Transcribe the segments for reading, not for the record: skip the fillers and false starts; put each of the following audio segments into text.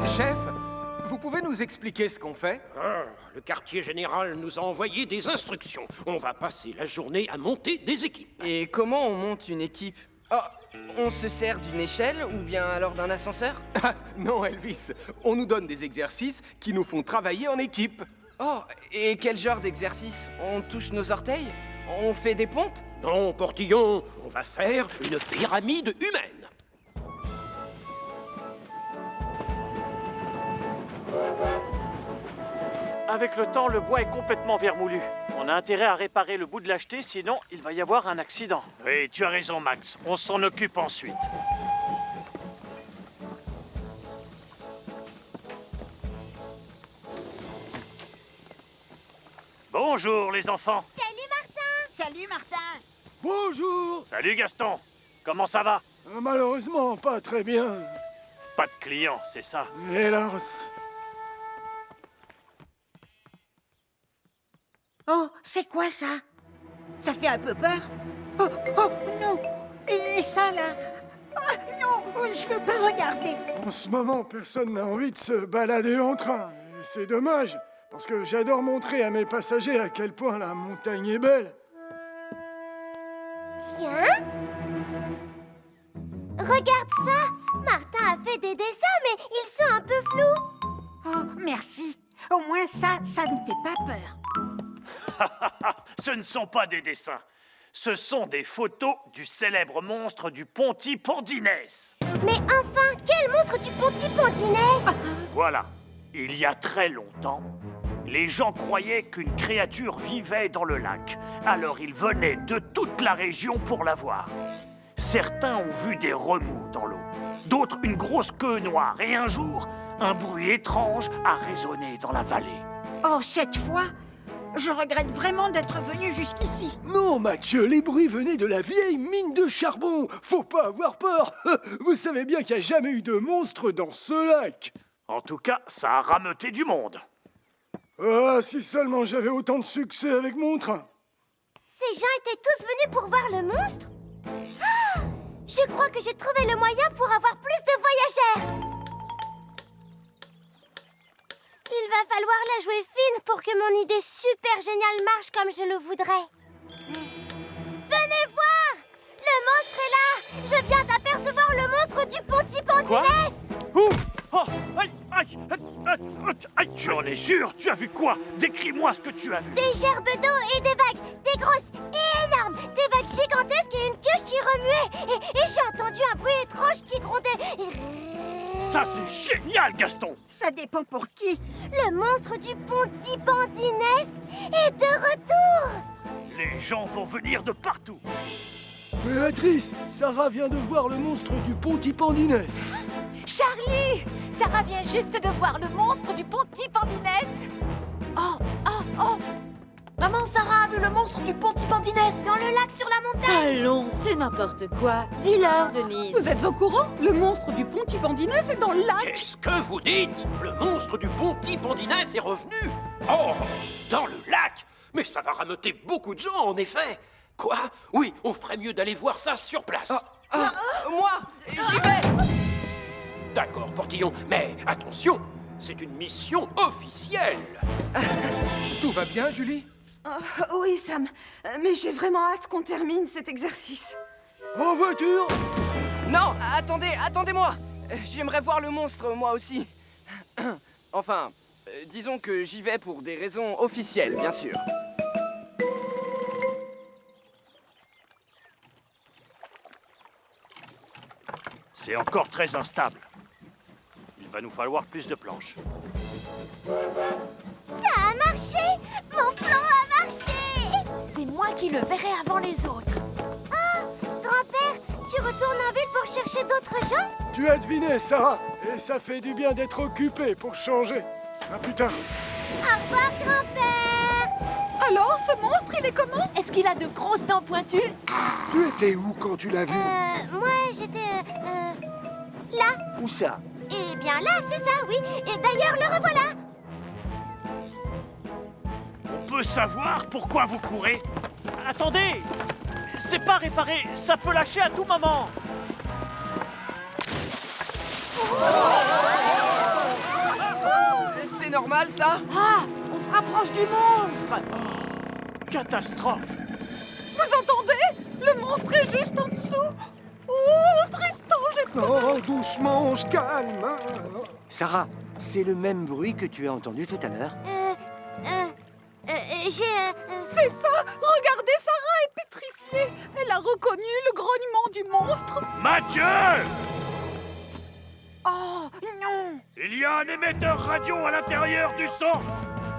Chef, vous pouvez nous expliquer ce qu'on fait? Le quartier général nous a envoyé des instructions. On va passer la journée à monter des équipes. Et comment on monte une équipe? Oh, on se sert d'une échelle ou bien alors d'un ascenseur? Ah, non, Elvis, on nous donne des exercices qui nous font travailler en équipe. Oh, et quel genre d'exercice? On touche nos orteils? On fait des pompes? Non, Portillon, on va faire une pyramide humaine. Avec le temps, le bois est complètement vermoulu. On a intérêt à réparer le bout de l'acheter, sinon il va y avoir un accident. Oui, tu as raison, Max. On s'en occupe ensuite. Bonjour, les enfants. Salut Martin! Salut Martin! Bonjour. Salut, Gaston. Comment ça va? Malheureusement, pas très bien. Pas de clients, c'est ça. Hélas. Oh, c'est quoi ça? Ça fait un peu peur. Oh, oh, non! Et ça là? Oh, non! Je ne peux pas regarder. En ce moment, personne n'a envie de se balader en train. Et c'est dommage, parce que j'adore montrer à mes passagers à quel point la montagne est belle. Tiens! Regarde ça! Martin a fait des dessins, mais ils sont un peu flous. Oh, merci. Au moins ça ne fait pas peur. Ce ne sont pas des dessins. Ce sont des photos du célèbre monstre du Pontypondines. Mais enfin, quel monstre du Pontypondines? Voilà. Il y a très longtemps, les gens croyaient qu'une créature vivait dans le lac. Alors ils venaient de toute la région pour la voir. Certains ont vu des remous dans l'eau, d'autres une grosse queue noire. Et un jour, un bruit étrange a résonné dans la vallée. Oh, cette fois, je regrette vraiment d'être venu jusqu'ici. Non, Mathieu, les bruits venaient de la vieille mine de charbon. Faut pas avoir peur. Vous savez bien qu'il n'y a jamais eu de monstre dans ce lac. En tout cas, ça a rameuté du monde. Ah, si seulement j'avais autant de succès avec mon train. Ces gens étaient tous venus pour voir le monstre? Ah! Je crois que j'ai trouvé le moyen pour avoir plus de voyageurs. Il va falloir la jouer fine pour que mon idée super géniale marche comme je le voudrais. Venez voir! Le monstre est là! Je viens d'apercevoir le monstre du Pontypondines! Ouh! Oh! Aïe! Aïe! Aïe! Tu en es sûr? Tu as vu quoi? Décris-moi ce que tu as vu. Des gerbes d'eau et des vagues, des grosses et énormes, des vagues gigantesques et une queue qui remuait. Et j'ai entendu un bruit étrange qui grondait. Ça, c'est génial, Gaston! Ça dépend pour qui. Le monstre du Pontypondines est de retour! Les gens vont venir de partout. Béatrice, Sarah vient de voir le monstre du Pontypondines. Charlie! Sarah vient juste de voir le monstre du Pontypondines. Oh, oh, oh! Maman, Sarah a vu le monstre du Pontypondines Dans le lac sur la montagne! Allons, c'est n'importe quoi. Dis-leur, Denise. Vous êtes au courant? Le monstre du Pontypondines est dans le lac. Qu'est-ce que vous dites? Le monstre du Pontypondines est revenu? Oh, dans le lac? Mais ça va rameuter beaucoup de gens, en effet. Quoi? Oui, on ferait mieux d'aller voir ça sur place. Moi, j'y vais! D'accord, Portillon, mais attention, c'est une mission officielle. Tout va bien, Julie? Oui, Sam. Mais j'ai vraiment hâte qu'on termine cet exercice. En voiture. Non, attendez-moi! J'aimerais voir le monstre, moi aussi. Enfin, disons que j'y vais pour des raisons officielles, bien sûr. C'est encore très instable. Il va nous falloir plus de planches. Ça a marché! Mon plan a marché! C'est moi qui le verrai avant les autres. Grand-père, tu retournes en ville pour chercher d'autres gens? Tu as deviné, Sarah. Et ça fait du bien d'être occupé pour changer. À plus tard. Au revoir, grand-père! Alors, ce monstre, il est comment? Est-ce qu'il a de grosses dents pointues? Tu étais où quand tu l'as vu? Moi, j'étais... là. Où ça? Eh bien là, c'est ça, oui. Et d'ailleurs, le revoilà. On peut savoir pourquoi vous courez? Attendez! C'est pas réparé, ça peut lâcher à tout moment. ça? Ah, on se rapproche du monstre. Catastrophe! Vous entendez? Le monstre est juste en dessous. Oh, Tristan, j'ai peur. Oh, doucement, on se calme. Sarah, c'est le même bruit que tu as entendu tout à l'heure. C'est ça. Regardez, Sarah est pétrifiée. Elle a reconnu le grognement du monstre. Mathieu! Oh, non! Il y a un émetteur radio à l'intérieur du son!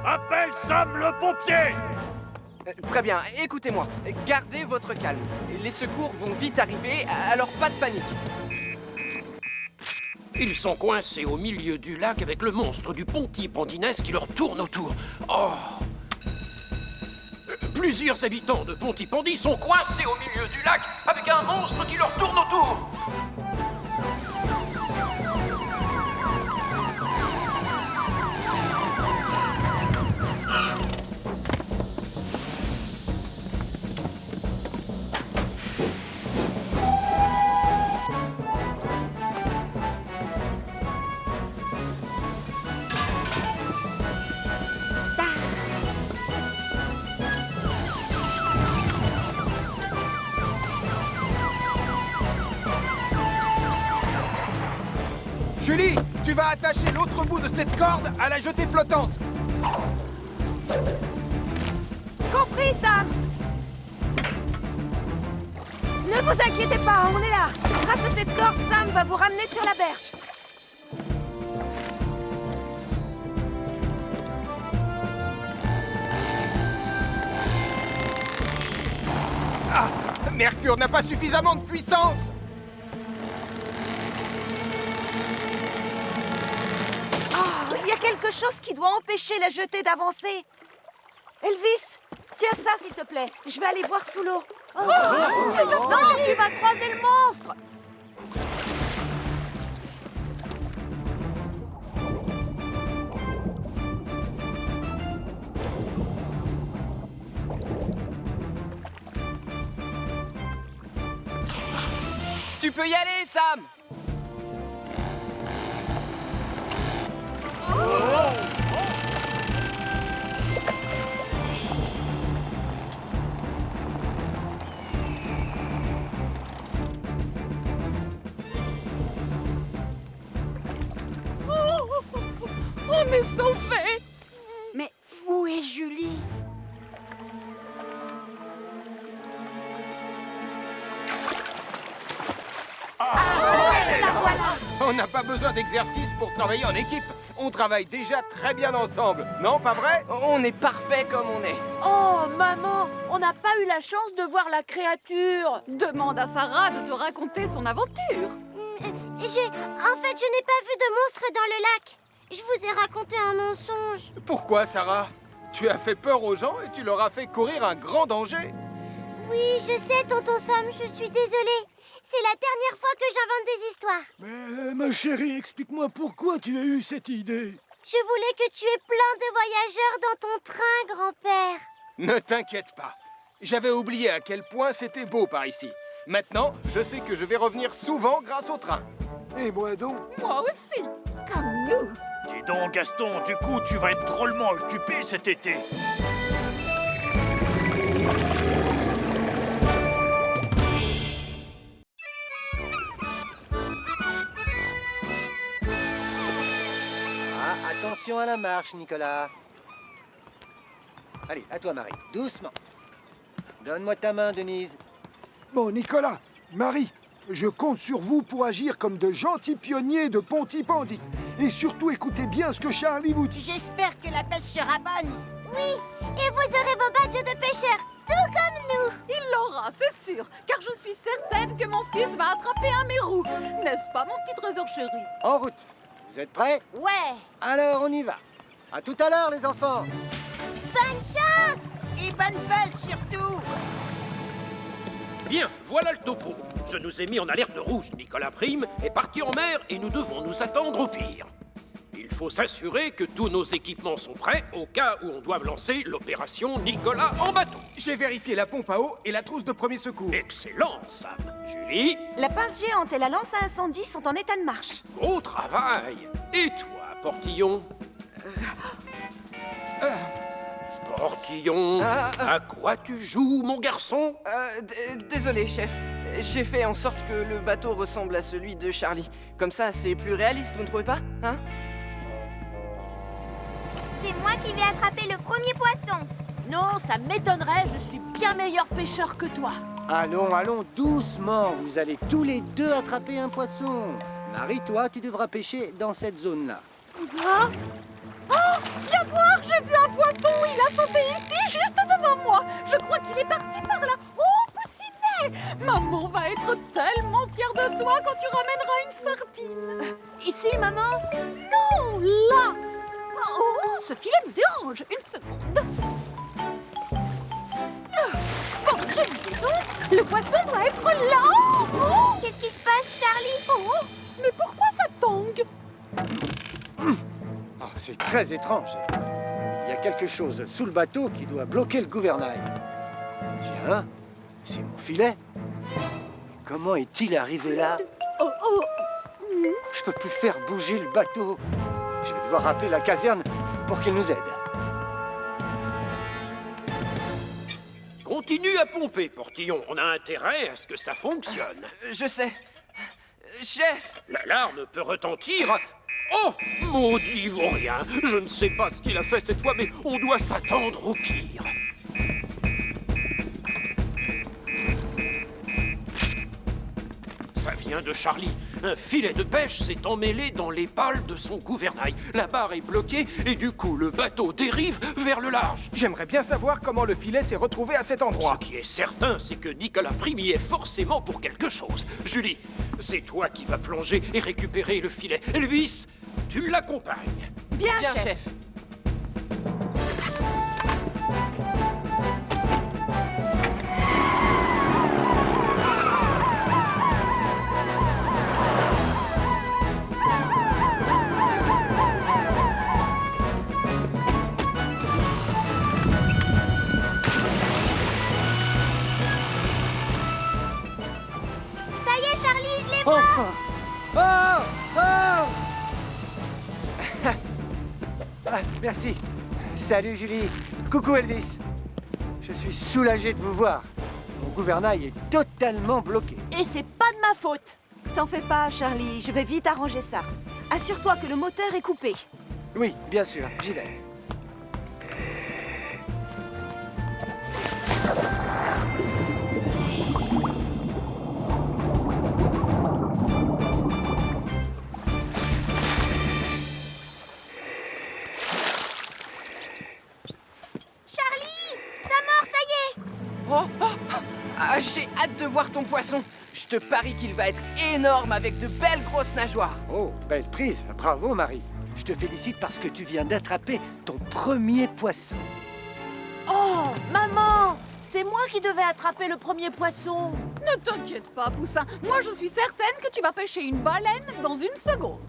Appelle Sam le pompier! Très bien, écoutez-moi. Gardez votre calme. Les secours vont vite arriver, alors pas de panique. Ils sont coincés au milieu du lac avec le monstre du Pontypandinès qui leur tourne autour. Oh! Plusieurs habitants de Pontypandie sont coincés au milieu du lac avec un monstre qui leur tourne autour. Julie, tu vas attacher l'autre bout de cette corde à la jetée flottante. Compris, Sam. Ne vous inquiétez pas, on est là. Grâce à cette corde, Sam va vous ramener sur la berge. Ah, Mercure n'a pas suffisamment de puissance. Oh, il y a quelque chose qui doit empêcher la jetée d'avancer. Elvis, tiens ça, s'il te plaît. Je vais aller voir sous l'eau. C'est de non, tu vas croiser le monstre. Tu peux y aller, Sam. On est sauvés. Mais où est Julie? La voilà. On n'a pas besoin d'exercice pour travailler en équipe. On travaille déjà très bien ensemble. Non, pas vrai? On est parfait comme on est. Oh, maman, on n'a pas eu la chance de voir la créature. Demande à Sarah de te raconter son aventure. En fait, je n'ai pas vu de monstre dans le lac. Je vous ai raconté un mensonge. Pourquoi, Sarah? Tu as fait peur aux gens et tu leur as fait courir un grand danger. Oui, je sais, tonton Sam, je suis désolée. C'est la dernière fois que j'invente des histoires. Mais ma chérie, explique-moi pourquoi tu as eu cette idée. Je voulais que tu aies plein de voyageurs dans ton train, grand-père. Ne t'inquiète pas. J'avais oublié à quel point c'était beau par ici. Maintenant, je sais que je vais revenir souvent grâce au train. Et moi donc? Moi aussi. Comme nous. Dis donc, Gaston, du coup, tu vas être drôlement occupé cet été. Ah, attention à la marche, Nicolas. Allez, à toi, Marie. Doucement. Donne-moi ta main, Denise. Bon, Nicolas, Marie, je compte sur vous pour agir comme de gentils pionniers de Pontypandie. Et surtout, écoutez bien ce que Charlie vous dit. J'espère que la pêche sera bonne. Oui, et vous aurez vos badges de pêcheurs, tout comme nous. Il l'aura, c'est sûr, car je suis certaine que mon fils va attraper un mérou. N'est-ce pas, mon petit trésor chéri? En route. Vous êtes prêts? Ouais. Alors, on y va. À tout à l'heure, les enfants. Bonne chance. Et bonne pêche, surtout. Bien, voilà le topo. Je nous ai mis en alerte rouge. Nicolas Prime est parti en mer et nous devons nous attendre au pire. Il faut s'assurer que tous nos équipements sont prêts au cas où on doive lancer l'opération Nicolas en bateau. J'ai vérifié la pompe à eau et la trousse de premier secours. Excellent, Sam. Julie, La pince géante et la lance à incendie sont en état de marche. gros travail. Et toi, Portillon? Portillon, à quoi tu joues, mon garçon? Désolé, chef. J'ai fait en sorte que le bateau ressemble à celui de Charlie. Comme ça, c'est plus réaliste, vous ne trouvez pas, hein? C'est moi qui vais attraper le premier poisson. Non, ça m'étonnerait, je suis bien meilleur pêcheur que toi. Allons, allons, doucement. Vous allez tous les deux attraper un poisson. Marie, toi, tu devras pêcher dans cette zone-là. Ah! Oh, viens voir, j'ai vu un poisson. Il a sauté ici, juste devant moi. Je crois qu'il est parti par là. Oh, Poussinet! Maman va être tellement fière de toi quand tu ramèneras une sardine. Ici, maman? Non, là! Oh, ce filet me dérange. Une seconde. Bon, je disais donc, le poisson doit être là. Oh, Qu'est-ce qui se passe, Charlie? oh, mais pourquoi ça tangue? Oh, c'est très étrange. Il y a quelque chose sous le bateau qui doit bloquer le gouvernail. Tiens, c'est mon filet. Comment est-il arrivé là? Je peux plus faire bouger le bateau. Je vais devoir appeler la caserne pour qu'ils nous aident. Continue à pomper, Portillon. On a intérêt à ce que ça fonctionne. Je sais. Chef! L'alarme peut retentir. Oh, maudit vaurien! Je ne sais pas ce qu'il a fait cette fois, mais on doit s'attendre au pire. Ça vient de Charlie. Un filet de pêche s'est emmêlé dans les pales de son gouvernail. La barre est bloquée et du coup, le bateau dérive vers le large. J'aimerais bien savoir comment le filet s'est retrouvé à cet endroit. Ce qui est certain, c'est que Nicolas Prime y est forcément pour quelque chose. Julie, c'est toi qui vas plonger et récupérer le filet. Elvis, tu l'accompagnes. Bien, Bien, chef. chef. Ça y est, Charlie, je les vois. Enfin! Oh! Oh! Ah, merci. Salut Julie. Coucou Elvis. Je suis soulagé de vous voir. Mon gouvernail est totalement bloqué. et c'est pas de ma faute. T'en fais pas, Charlie, je vais vite arranger ça. Assure-toi que le moteur est coupé. Oui, bien sûr, j'y vais. Charlie, ça mord, ça y est. J'ai hâte de voir ton poisson. Je te parie qu'il va être énorme avec de belles grosses nageoires. Oh, belle prise. Bravo Marie. Je te félicite parce que tu viens d'attraper ton premier poisson. Oh, maman, c'est moi qui devais attraper le premier poisson. Ne t'inquiète pas, Poussin. Moi, je suis certaine que tu vas pêcher une baleine dans une seconde.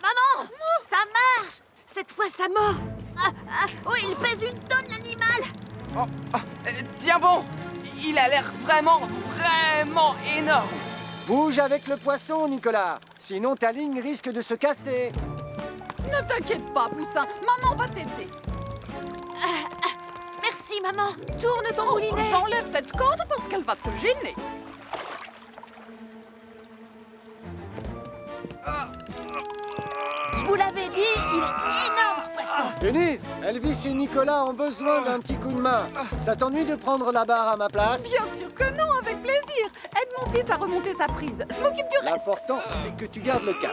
Maman, ça marche. Cette fois, ça mord. Oh, il pèse une tonne, l'animal. Tiens bon, il a l'air vraiment énorme. Bouge avec le poisson, Nicolas. Sinon, ta ligne risque de se casser. Ne t'inquiète pas, Poussin. Maman va t'aider. Merci, maman. Tourne ton moulinet. J'enlève cette corde parce qu'elle va te gêner. Je vous l'avais dit, il est énorme ce poisson. Denise, Elvis et Nicolas ont besoin d'un petit coup de main. Ça t'ennuie de prendre la barre à ma place? Bien sûr que non, avec plaisir. Aide mon fils à remonter sa prise. Je m'occupe du reste. L'important, c'est que tu gardes le cap.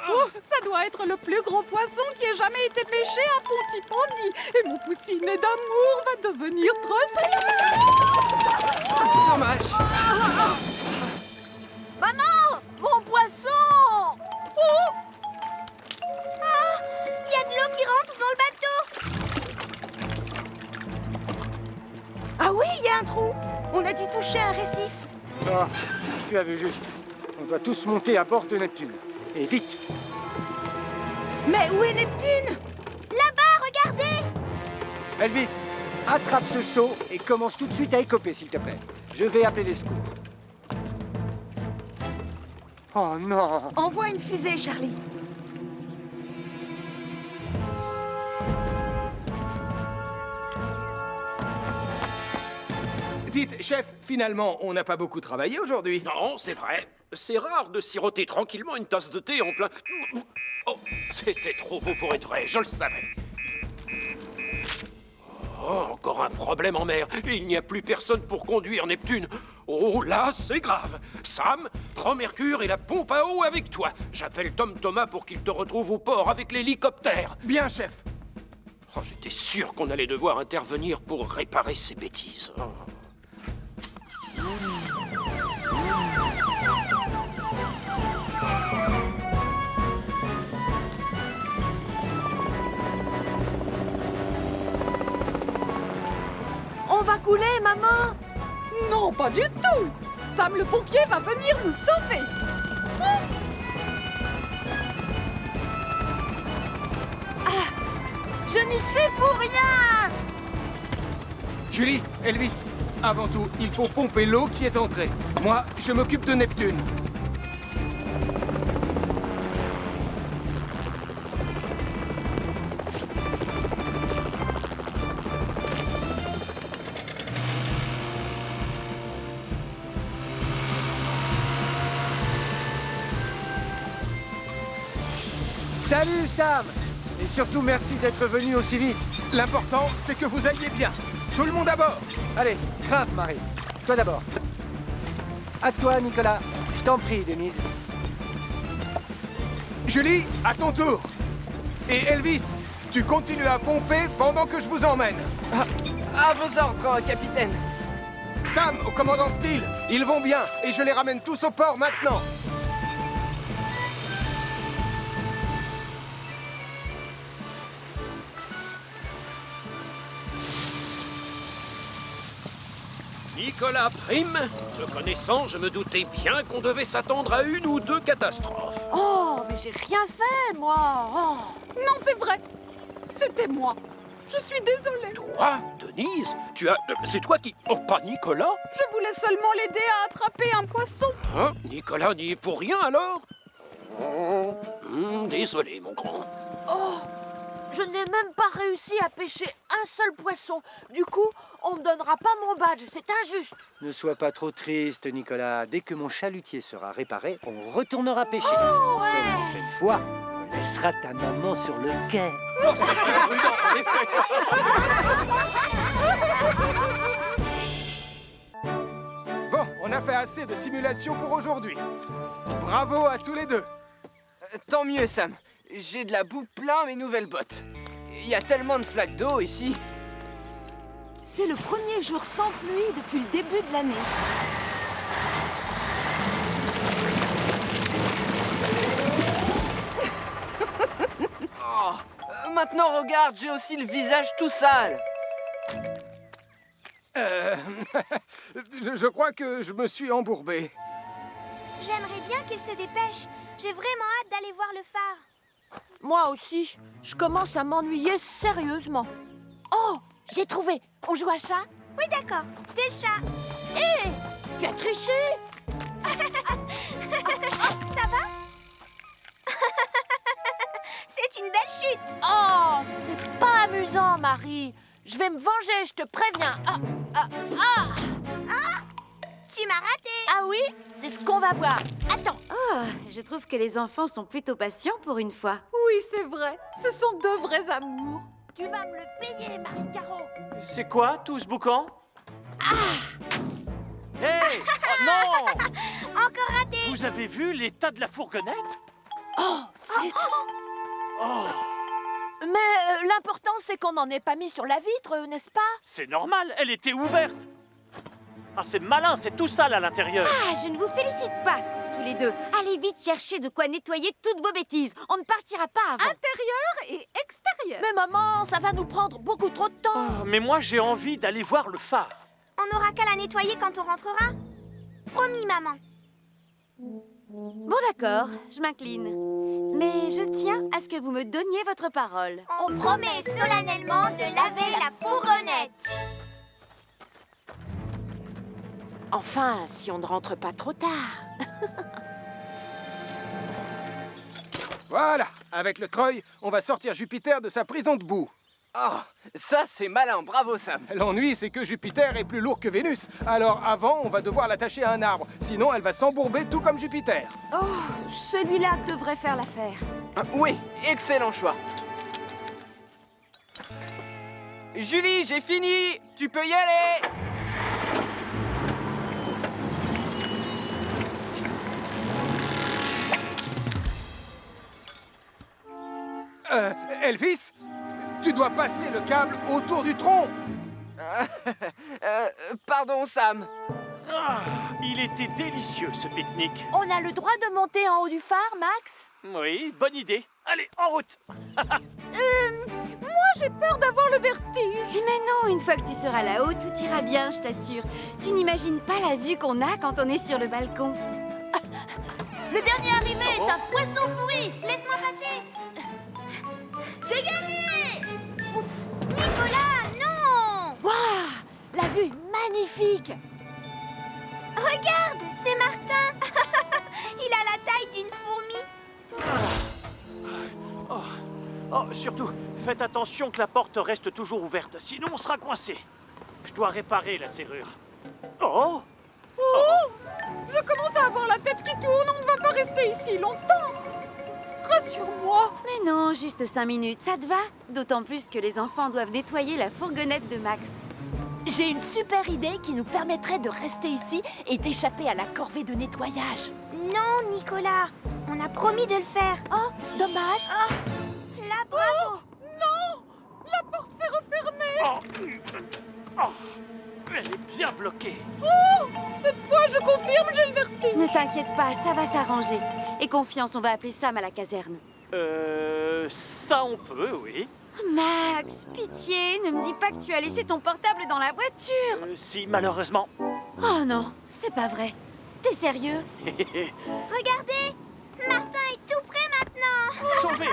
Oh, ça doit être le plus gros poisson qui ait jamais été pêché à Pontypandy. Et mon poussinet d'amour va devenir très... Dommage. Maman, mon poisson. Il y a de l'eau qui rentre dans le bateau. Ah oui, il y a un trou. On a dû toucher un récif. Ah, tu as vu juste. On doit tous monter à bord de Neptune. Et vite. Mais où est Neptune? Là-bas, regardez. Elvis, attrape ce seau et commence tout de suite à écoper, s'il te plaît. Je vais appeler les secours. Oh non! Envoie une fusée, Charlie. Dites, chef, finalement, on n'a pas beaucoup travaillé aujourd'hui. Non, c'est vrai. C'est rare de siroter tranquillement une tasse de thé en plein... Oh, c'était trop beau pour être vrai, je le savais. Oh, encore un problème en mer. Il n'y a plus personne pour conduire Neptune. Oh, là, c'est grave. Sam, prends Mercure et la pompe à eau avec toi. J'appelle Tom Thomas pour qu'il te retrouve au port avec l'hélicoptère. Bien, chef. Oh, j'étais sûr qu'on allait devoir intervenir pour réparer ces bêtises. Oh. On va couler, maman! Non, pas du tout! Sam le pompier va venir nous sauver! Je n'y suis pour rien! Julie, Elvis, avant tout, il faut pomper l'eau qui est entrée. Moi, je m'occupe de Neptune. Salut, Sam! Et surtout, merci d'être venu aussi vite. L'important, c'est que vous alliez bien. Tout le monde à bord. Allez, grimpe, Marie. Toi d'abord. À toi, Nicolas. Je t'en prie, Denise. Julie, à ton tour. Et Elvis, tu continues à pomper pendant que je vous emmène. À vos ordres, capitaine. Sam, au commandant Steele, ils vont bien et je les ramène tous au port maintenant. Nicolas Prime, te connaissant, je me doutais bien qu'on devait s'attendre à une ou deux catastrophes. Oh, mais j'ai rien fait, moi! Oh. Non, c'est vrai! C'était moi! Je suis désolée! Toi, Denise, c'est toi qui... Oh, pas Nicolas? Je voulais seulement l'aider à attraper un poisson! Hein? Nicolas n'y est pour rien, alors? Désolé, mon grand. Oh! Je n'ai même pas réussi à pêcher un seul poisson. Du coup, on me donnera pas mon badge. C'est injuste. Ne sois pas trop triste, Nicolas. Dès que mon chalutier sera réparé, on retournera pêcher. Seulement cette fois, on laissera ta maman sur le quai. Oh, c'est très prudent, en effet. Bon, on a fait assez de simulations pour aujourd'hui. Bravo à tous les deux. Tant mieux, Sam. J'ai de la boue plein mes nouvelles bottes. Il y a tellement de flaques d'eau ici. C'est le premier jour sans pluie depuis le début de l'année. Maintenant, regarde, j'ai aussi le visage tout sale. Je crois que je me suis embourbé. J'aimerais bien qu'il se dépêche. J'ai vraiment hâte d'aller voir le phare. Moi aussi. Je commence à m'ennuyer sérieusement. Oh, j'ai trouvé. On joue à chat? Oui, d'accord. C'est le chat. Hé, tu as triché? Ça va? C'est une belle chute. Oh, c'est pas amusant, Marie. Je vais me venger, je te préviens. Tu m'as raté. Ah oui? C'est ce qu'on va voir. Attends. Oh, je trouve que les enfants sont plutôt patients pour une fois. Oui, c'est vrai. Ce sont deux vrais amours. Tu vas me le payer, Marie-Caro. C'est quoi, tout ce boucan? Hey! Oh non! Encore raté. Vous avez vu l'état de la fourgonnette? Oh, Mais l'important, c'est qu'on n'en ait pas mis sur la vitre, n'est-ce pas? C'est normal, elle était ouverte. Ah, c'est malin, c'est tout sale à l'intérieur. Ah, je ne vous félicite pas, tous les deux. Allez vite chercher de quoi nettoyer toutes vos bêtises. On ne partira pas avant. Intérieur et extérieur. Mais maman, ça va nous prendre beaucoup trop de temps. Oh, mais moi, j'ai envie d'aller voir le phare. On n'aura qu'à la nettoyer quand on rentrera. Promis, maman. Bon, d'accord, je m'incline. Mais je tiens à ce que vous me donniez votre parole. On promet solennellement de laver la fourgonnette. Enfin, si on ne rentre pas trop tard. Voilà, avec le treuil, on va sortir Jupiter de sa prison de boue. Oh, ça c'est malin, bravo Sam. L'ennui, c'est que Jupiter est plus lourd que Vénus. Alors avant, on va devoir l'attacher à un arbre. Sinon, elle va s'embourber tout comme Jupiter. Oh, celui-là devrait faire l'affaire. Oui, excellent choix. Julie, j'ai fini. Tu peux y aller. Elvis, tu dois passer le câble autour du tronc. Pardon Sam. Ah, il était délicieux, ce pique-nique. On a le droit de monter en haut du phare, Max? Oui, bonne idée. Allez, en route. Moi, j'ai peur d'avoir le vertige. Mais non, une fois que tu seras là-haut, tout ira bien, je t'assure. Tu n'imagines pas la vue qu'on a quand on est sur le balcon. Le dernier arrivé est un poisson pourri. Laisse-moi passer. J'ai gagné. Ouf. Nicolas, non. Waouh, la vue est magnifique. Regarde, c'est Martin. Il a la taille d'une fourmi. Oh, surtout, faites attention que la porte reste toujours ouverte, sinon on sera coincé. Je dois réparer la serrure. Oh! Oh, je commence à avoir la tête qui tourne, on ne va pas rester ici longtemps. Rassure-moi. Mais non, juste 5 minutes, ça te va? D'autant plus que les enfants doivent nettoyer la fourgonnette de Max. J'ai une super idée qui nous permettrait de rester ici et d'échapper à la corvée de nettoyage. Non, Nicolas. On a promis de le faire. Oh, dommage. Là, bravo. Non, la porte s'est refermée. Elle est bien bloquée. Oh, cette fois, je confirme, j'ai le vertige. Ne t'inquiète pas, ça va s'arranger. Et confiance, on va appeler Sam à la caserne. Ça on peut, oui. Max, pitié, ne me dis pas que tu as laissé ton portable dans la voiture. Si, malheureusement. Oh non, c'est pas vrai. T'es sérieux? Regardez, Martin est tout près maintenant. Sauvé.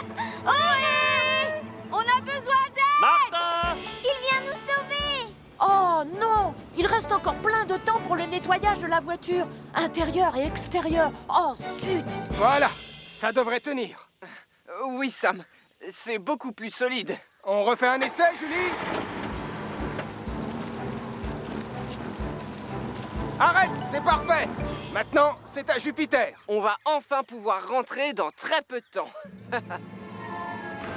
Olé! On a besoin d'aide! Martin! Il vient nous sauver. Oh non, il reste encore plein de temps pour le nettoyage de la voiture, intérieur et extérieur. Oh zut. Voilà, ça devrait tenir. Oui Sam, c'est beaucoup plus solide. On refait un essai, Julie? Arrête, c'est parfait. Maintenant, c'est à Jupiter. On va enfin pouvoir rentrer dans très peu de temps.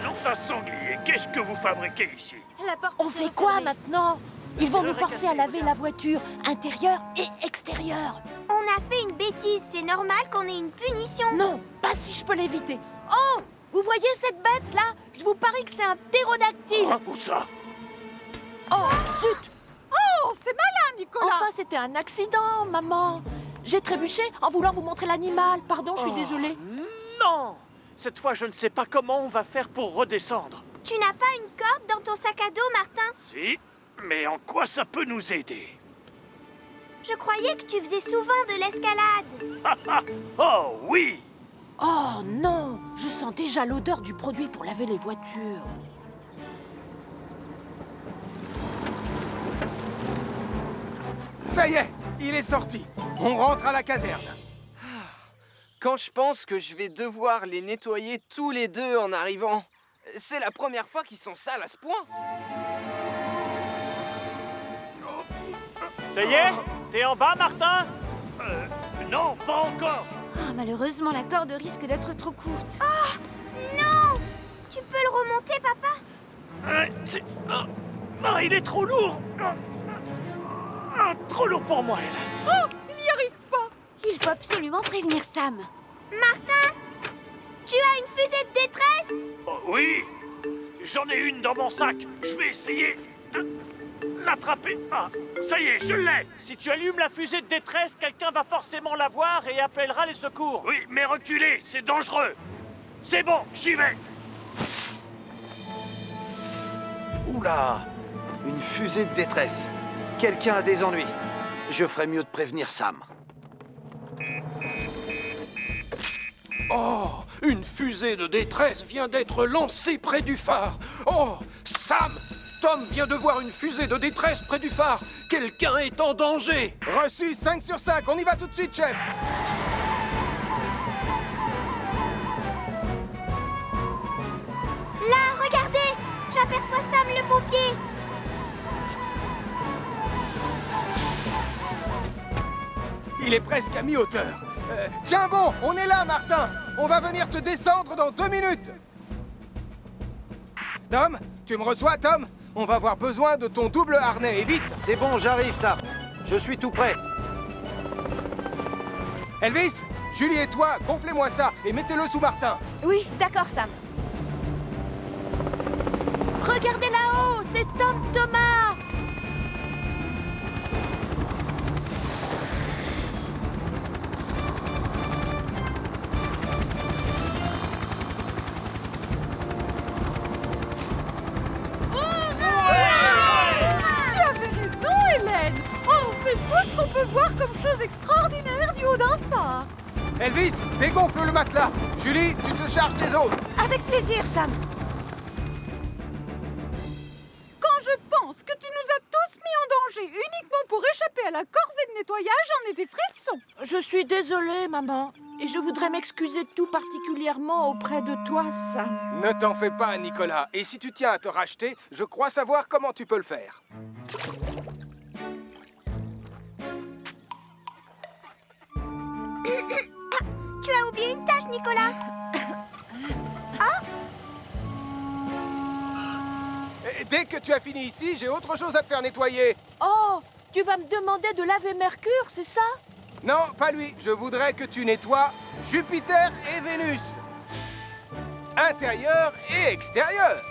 Non, un sanglier, qu'est-ce que vous fabriquez ici? La porte On s'est fait quoi refermée. maintenant? Ils vont Je nous devrais forcer à casser, laver la voiture, intérieure et extérieure. On a fait une bêtise. C'est normal qu'on ait une punition. Non, pas si je peux l'éviter. Oh, vous voyez cette bête là? Je vous parie que c'est un ptérodactyle. Hein, où ça? Oh, zut. Oh, c'est malin, Nicolas. Enfin, c'était un accident, maman. J'ai trébuché en voulant vous montrer l'animal. Pardon, je suis désolée. Non! Cette fois, je ne sais pas comment on va faire pour redescendre. Tu n'as pas une corde dans ton sac à dos, Martin? Si, mais en quoi ça peut nous aider? Je croyais que tu faisais souvent de l'escalade. Oh oui! Oh non, je sens déjà l'odeur du produit pour laver les voitures. Ça y est, il est sorti. On rentre à la caserne. Quand je pense que je vais devoir les nettoyer tous les deux en arrivant, c'est la première fois qu'ils sont sales à ce point. Ça y est? T'es en bas, Martin? Non, pas encore. Oh, malheureusement, la corde risque d'être trop courte. Non! Tu peux le remonter, papa? Non, il est trop lourd. Trop lourd pour moi, hélas. Oh, il n'y arrive pas. Il faut absolument prévenir Sam. Martin, tu as une fusée de détresse? Oh, oui, j'en ai une dans mon sac. Je vais essayer de l'attraper. Ah, ça y est, je l'ai. Si tu allumes la fusée de détresse, quelqu'un va forcément la voir et appellera les secours. Oui, mais reculez, c'est dangereux. C'est bon, j'y vais. Oula! Une fusée de détresse. Quelqu'un a des ennuis. Je ferais mieux de prévenir Sam. Oh, une fusée de détresse vient d'être lancée près du phare. Oh, Sam! Tom vient de voir une fusée de détresse près du phare. Quelqu'un est en danger. Reçu 5 sur 5, on y va tout de suite, chef. Là, regardez! J'aperçois Sam le pompier. Il est presque à mi-hauteur. Tiens bon, on est là, Martin. On va venir te descendre dans 2 minutes. Tom, tu me reçois, Tom? On va avoir besoin de ton double harnais, et vite. C'est bon, j'arrive, Sam. Je suis tout prêt. Elvis, Julie et toi, gonflez-moi ça et mettez-le sous Martin. Oui, d'accord, Sam. Regardez là-haut, c'est Tom Thomas. Tu avais raison, Hélène. Oh, c'est beau ce qu'on peut voir comme chose extraordinaire du haut d'un phare. Elvis, dégonfle le matelas. Julie, tu te charges des autres. Avec plaisir, Sam. Quand je pense que tu nous as tous mis en danger uniquement pour échapper à la corvée de nettoyage, j'en ai des frissons. Je suis désolée, maman. Et je voudrais m'excuser tout particulièrement auprès de toi, Sam. Ne t'en fais pas, Nicolas. Et si tu tiens à te racheter, je crois savoir comment tu peux le faire. Tu as oublié une tâche, Nicolas. Et dès que tu as fini ici, j'ai autre chose à te faire nettoyer. Oh, tu vas me demander de laver Mercure, c'est ça? Non, pas lui. Je voudrais que tu nettoies Jupiter et Vénus. Intérieur et extérieur.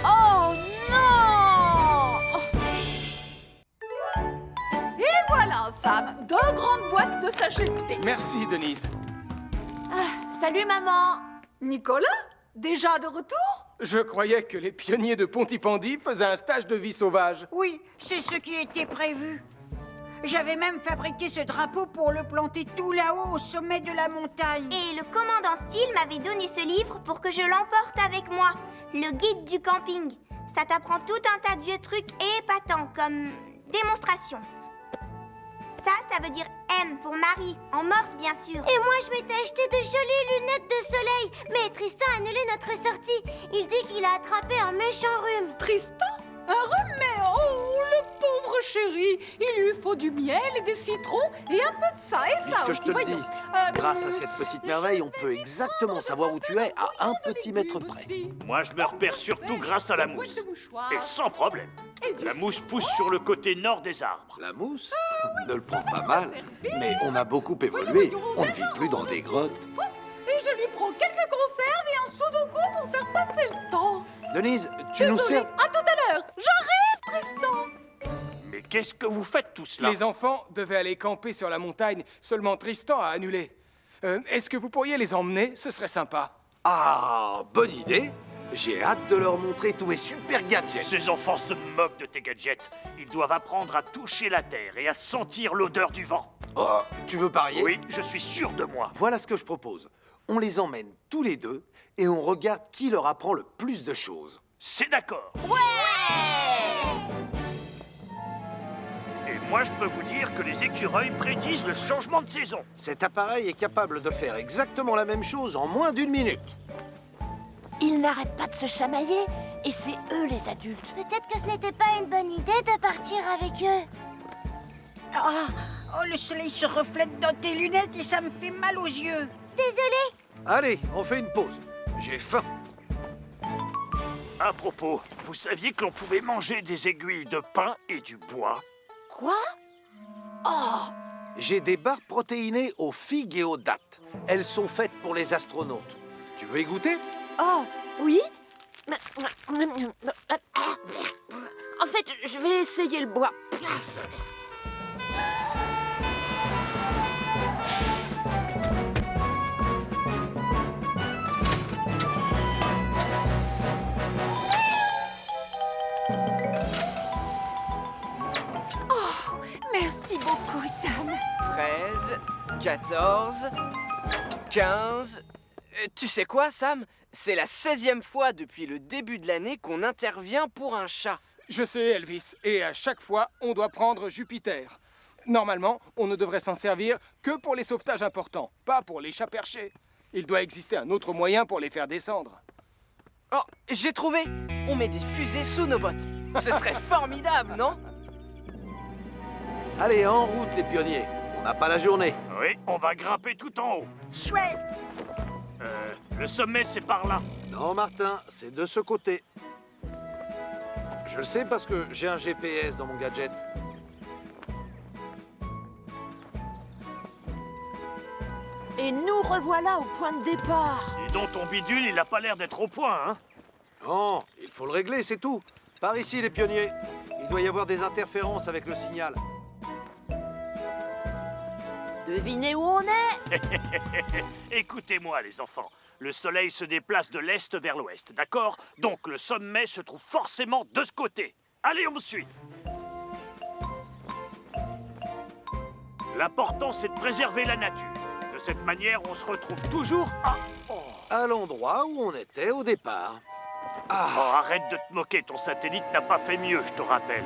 Oh non! Et voilà, Sam, 2 grandes boîtes de sachets de thé. Merci, Denise. Salut, maman. Nicolas, déjà de retour? Je croyais que les pionniers de Pontypandy faisaient un stage de vie sauvage. Oui, c'est ce qui était prévu. J'avais même fabriqué ce drapeau pour le planter tout là-haut, au sommet de la montagne. Et le commandant Steele m'avait donné ce livre pour que je l'emporte avec moi. Le guide du camping. Ça t'apprend tout un tas de vieux trucs épatants, comme démonstration. Ça veut dire M pour Marie, en morse bien sûr. Et moi je m'étais acheté de jolies lunettes de soleil. Mais Tristan a annulé notre sortie. Il dit qu'il a attrapé un méchant rhume. Tristan? Un rhume, mais oh, le pauvre chéri. Il lui faut du miel et des citrons et un peu de ça et ça Puisque aussi, je te le voyons. dis, grâce à cette petite merveille, on peut exactement savoir où tu es à un petit mètre près. Moi, je me repère surtout grâce à la mousse. Et sans problème. La mousse pousse sur le côté nord des arbres. La mousse? Ne le prends pas mal, mais on a beaucoup évolué. On ne vit plus dans des grottes. Et je lui prends quelques conserves et un sudoku pour faire passer le temps. Denise, tu nous Désolée, sers... à tout à l'heure. J'arrive, Tristan. Mais qu'est-ce que vous faites tous là? Les enfants devaient aller camper sur la montagne. Seulement Tristan a annulé. Est-ce que vous pourriez les emmener? Ce serait sympa. Ah, bonne idée. J'ai hâte de leur montrer tous mes super gadgets. Ces enfants se moquent de tes gadgets. Ils doivent apprendre à toucher la terre et à sentir l'odeur du vent. Oh, tu veux parier? Oui, je suis sûr de moi. Voilà ce que je propose. On les emmène tous les deux et on regarde qui leur apprend le plus de choses. C'est d'accord. Et moi, je peux vous dire que les écureuils prédisent le changement de saison. Cet appareil est capable de faire exactement la même chose en moins d'1 minute. Ils n'arrêtent pas de se chamailler et c'est eux les adultes. Peut-être que ce n'était pas une bonne idée de partir avec eux. Oh, le soleil se reflète dans tes lunettes et ça me fait mal aux yeux. Désolée. Allez, on fait une pause. J'ai faim. À propos, vous saviez que l'on pouvait manger des aiguilles de pin et du bois? Quoi? Oh! J'ai des barres protéinées aux figues et aux dattes. Elles sont faites pour les astronautes. Tu veux y goûter? Oh, oui? En fait, je vais essayer le bois. Merci beaucoup, Sam. 13, 14, 15... Tu sais quoi, Sam? C'est la 16e fois depuis le début de l'année qu'on intervient pour un chat. Je sais, Elvis. Et à chaque fois, on doit prendre Jupiter. Normalement, on ne devrait s'en servir que pour les sauvetages importants, pas pour les chats perchés. Il doit exister un autre moyen pour les faire descendre. Oh, j'ai trouvé! On met des fusées sous nos bottes. Ce serait formidable, non? Allez, en route, les pionniers. On n'a pas la journée. Oui, on va grimper tout en haut. Chouette! Le sommet, c'est par là. Non, Martin, c'est de ce côté. Je le sais parce que j'ai un GPS dans mon gadget. Et nous revoilà au point de départ. Dis donc, ton bidule, il a pas l'air d'être au point, hein? Non, il faut le régler, c'est tout. Par ici, les pionniers. Il doit y avoir des interférences avec le signal. Devinez où on est? Écoutez-moi, les enfants. Le soleil se déplace de l'est vers l'ouest, d'accord? Donc le sommet se trouve forcément de ce côté. Allez, on me suit. L'important, c'est de préserver la nature. De cette manière, on se retrouve toujours à l'endroit où on était au départ. Oh, arrête de te moquer, ton satellite n'a pas fait mieux, je te rappelle.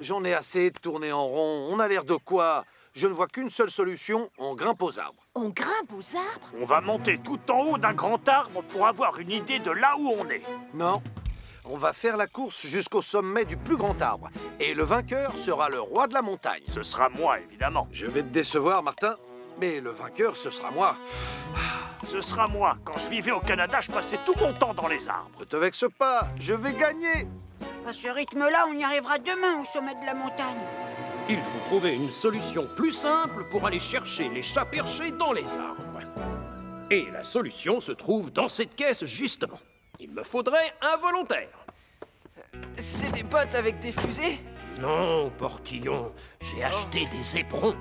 J'en ai assez de tourner en rond. On a l'air de quoi? Je ne vois qu'une seule solution, on grimpe aux arbres. On grimpe aux arbres? On va monter tout en haut d'un grand arbre pour avoir une idée de là où on est. Non, on va faire la course jusqu'au sommet du plus grand arbre. Et le vainqueur sera le roi de la montagne. Ce sera moi, évidemment. Je vais te décevoir, Martin, mais le vainqueur, ce sera moi. Ce sera moi. Quand je vivais au Canada, je passais tout mon temps dans les arbres. Ne te vexe pas, je vais gagner. À ce rythme-là, on y arrivera demain au sommet de la montagne. Il faut trouver une solution plus simple pour aller chercher les chats perchés dans les arbres. Et la solution se trouve dans cette caisse, justement. Il me faudrait un volontaire. C'est des bottes avec des fusées? Non, Portillon, j'ai acheté des éperons.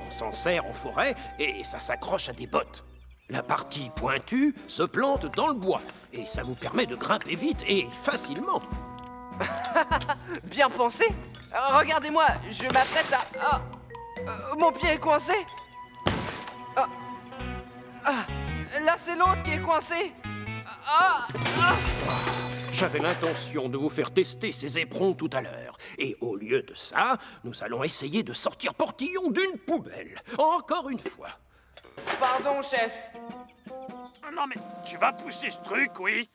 On s'en sert en forêt et ça s'accroche à des bottes. La partie pointue se plante dans le bois et ça vous permet de grimper vite et facilement. Bien pensé. Regardez-moi, je m'apprête à... mon pied est coincé. Là, c'est l'autre qui est coincé. J'avais l'intention de vous faire tester ces éperons tout à l'heure. Et au lieu de ça, nous allons essayer de sortir Portillon d'une poubelle. Encore une fois. Pardon, chef. Non, mais tu vas pousser ce truc, oui?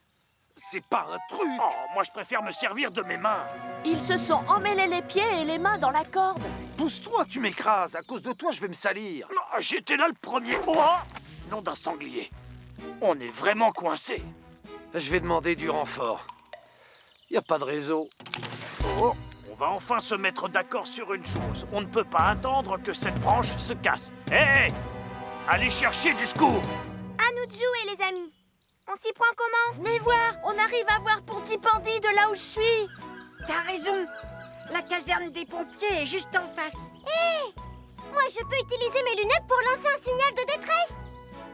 C'est pas un truc. Oh, moi, je préfère me servir de mes mains. Ils se sont emmêlés les pieds et les mains dans la corde. Pousse-toi, tu m'écrases. À cause de toi, je vais me salir. Non, j'étais là le premier. Oh, nom d'un sanglier. On est vraiment coincé. Je vais demander du renfort. Y a pas de réseau. Oh. On va enfin se mettre d'accord sur une chose. On ne peut pas attendre que cette branche se casse. Hé! Allez chercher du secours. À nous de jouer, les amis. On s'y prend comment? Venez voir, on arrive à voir Pontypandy de là où je suis. T'as raison. La caserne des pompiers est juste en face. Hé! Moi, je peux utiliser mes lunettes pour lancer un signal de détresse.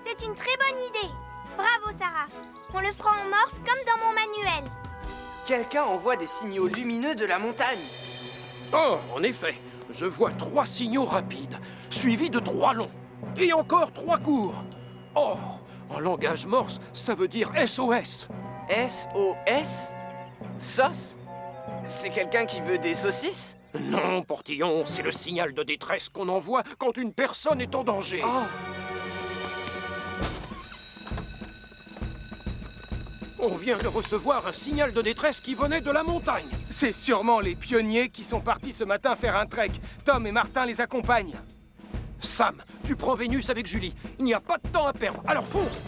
C'est une très bonne idée. Bravo, Sarah. On le fera en morse comme dans mon manuel. Quelqu'un envoie des signaux lumineux de la montagne. Oh, en effet, je vois 3 signaux rapides, suivis de 3 longs. Et encore 3 courts. Oh, en langage morse, ça veut dire SOS. SOS? Sauce? C'est quelqu'un qui veut des saucisses? Non, Portillon, c'est le signal de détresse qu'on envoie quand une personne est en danger. Oh. On vient de recevoir un signal de détresse qui venait de la montagne. C'est sûrement les pionniers qui sont partis ce matin faire un trek. Tom et Martin les accompagnent. Sam, tu prends Vénus avec Julie. Il n'y a pas de temps à perdre, alors fonce!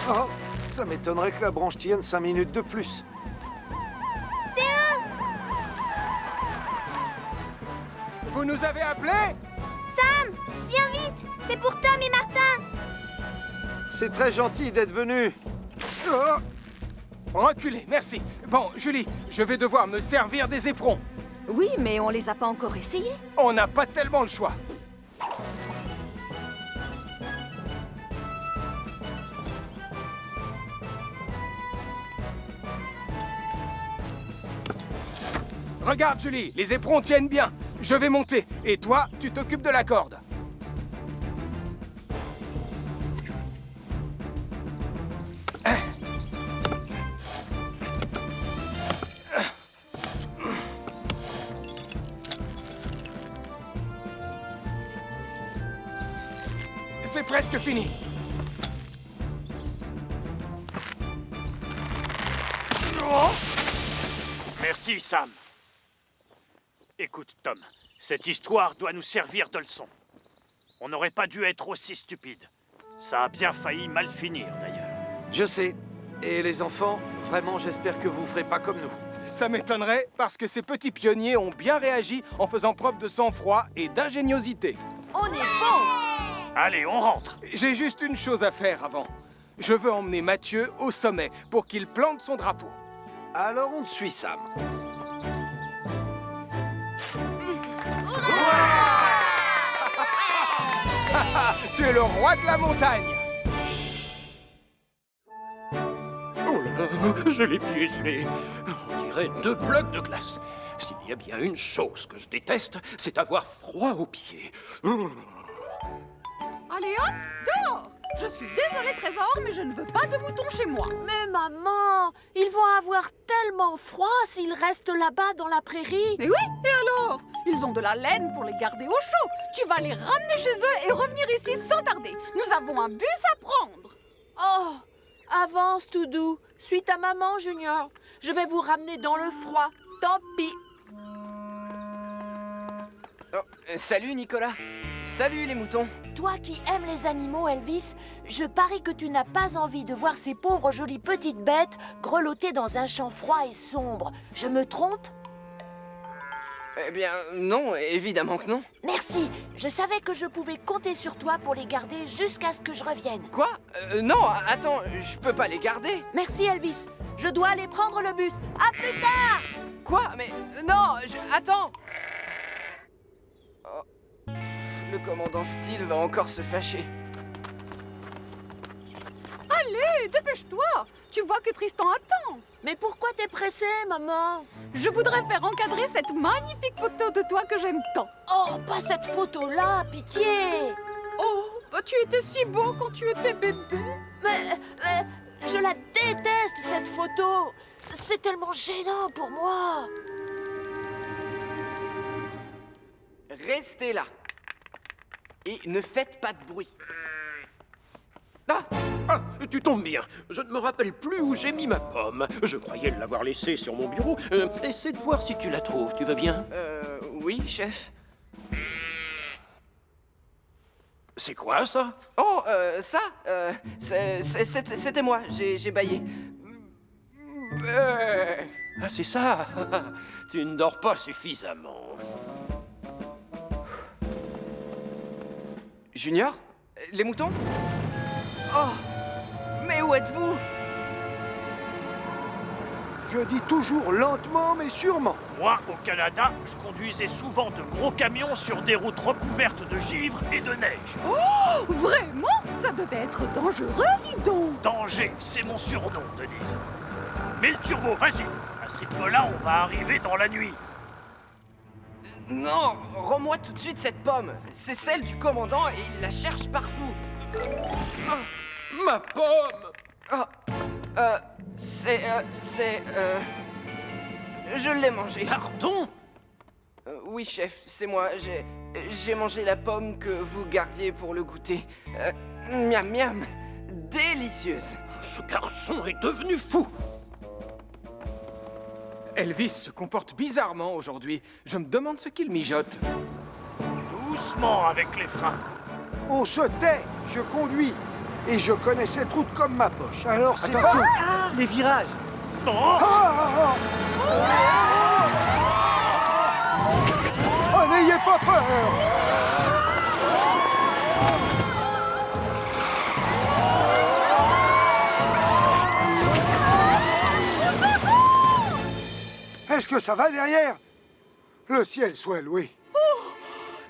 Oh, ça m'étonnerait que la branche tienne 5 minutes de plus. C'est eux! Vous nous avez appelés? Sam, viens vite! C'est pour Tom et Martin! C'est très gentil d'être venu. Oh. Reculez, merci. Bon, Julie, je vais devoir me servir des éperons. Oui, mais on les a pas encore essayés. On n'a pas tellement le choix. Regarde, Julie, les éperons tiennent bien. Je vais monter. Et toi, tu t'occupes de la corde. C'est presque fini. Merci, Sam. Écoute, Tom, cette histoire doit nous servir de leçon. On n'aurait pas dû être aussi stupide. Ça a bien failli mal finir, d'ailleurs. Je sais. Et les enfants, vraiment, j'espère que vous ferez pas comme nous. Ça m'étonnerait, parce que ces petits pionniers ont bien réagi en faisant preuve de sang-froid et d'ingéniosité. On est bon! Allez, on rentre. J'ai juste une chose à faire avant. Je veux emmener Mathieu au sommet pour qu'il plante son drapeau. Alors on te suit, Sam. Tu es le roi de la montagne. Oh là là, j'ai les pieds gelés. On dirait 2 blocs de glace. S'il y a bien une chose que je déteste, c'est avoir froid aux pieds. Allez hop, dehors! Je suis désolée, Trésor, mais je ne veux pas de moutons chez moi. Mais maman, ils vont avoir tellement froid s'ils restent là-bas dans la prairie. Mais oui, et alors? Ils ont de la laine pour les garder au chaud. Tu vas les ramener chez eux et revenir ici sans tarder. Nous avons un bus à prendre. Oh, avance, tout doux. Suis ta maman, Junior. Je vais vous ramener dans le froid. Tant pis. Oh, salut, Nicolas. Salut, les moutons. Toi qui aimes les animaux, Elvis, je parie que tu n'as pas envie de voir ces pauvres jolies petites bêtes grelotter dans un champ froid et sombre. Je me trompe? Eh bien, non, évidemment que non. Merci. Je savais que je pouvais compter sur toi pour les garder jusqu'à ce que je revienne. Quoi? Non, attends, je peux pas les garder. Merci, Elvis. Je dois aller prendre le bus. À plus tard! Quoi? Mais non, attends. Oh. Le commandant Steele va encore se fâcher. Allez, dépêche-toi. Tu vois que Tristan attend. Mais pourquoi t'es pressée, maman? Je voudrais faire encadrer cette magnifique photo de toi que j'aime tant. Oh, pas cette photo-là, pitié! Oh, bah tu étais si beau quand tu étais bébé. Mais je la déteste, cette photo. C'est tellement gênant pour moi. Restez là. Et ne faites pas de bruit. Ah, tu tombes bien. Je ne me rappelle plus où j'ai mis ma pomme. Je croyais l'avoir laissée sur mon bureau. Essaie de voir si tu la trouves, tu veux bien? Oui, chef. C'est quoi, ça? Oh, ça c'était moi, j'ai bâillé. Ah, c'est ça. Tu ne dors pas suffisamment. Junior? Les moutons? Oh! Mais où êtes-vous? Je dis toujours lentement mais sûrement. Moi, au Canada, je conduisais souvent de gros camions sur des routes recouvertes de givre et de neige. Oh, vraiment? Ça devait être dangereux, dis donc. Danger, c'est mon surnom, Denise. Mets le turbo, vas-y. À ce rythme-là, on va arriver dans la nuit. Non, rends-moi tout de suite cette pomme. C'est celle du commandant et il la cherche partout. Ma pomme! Je l'ai mangée. Pardon? Oui, chef, c'est moi. J'ai mangé la pomme que vous gardiez pour le goûter. Miam miam. Délicieuse. Ce garçon est devenu fou. Elvis se comporte bizarrement aujourd'hui. Je me demande ce qu'il mijote. Doucement avec les freins. On se tait, je conduis. Et je connais cette route comme ma poche. Alors c'est Attention, pas... les virages. Non! Oh, n'ayez pas peur. Est-ce que ça va derrière? Le ciel soit loué. Oh,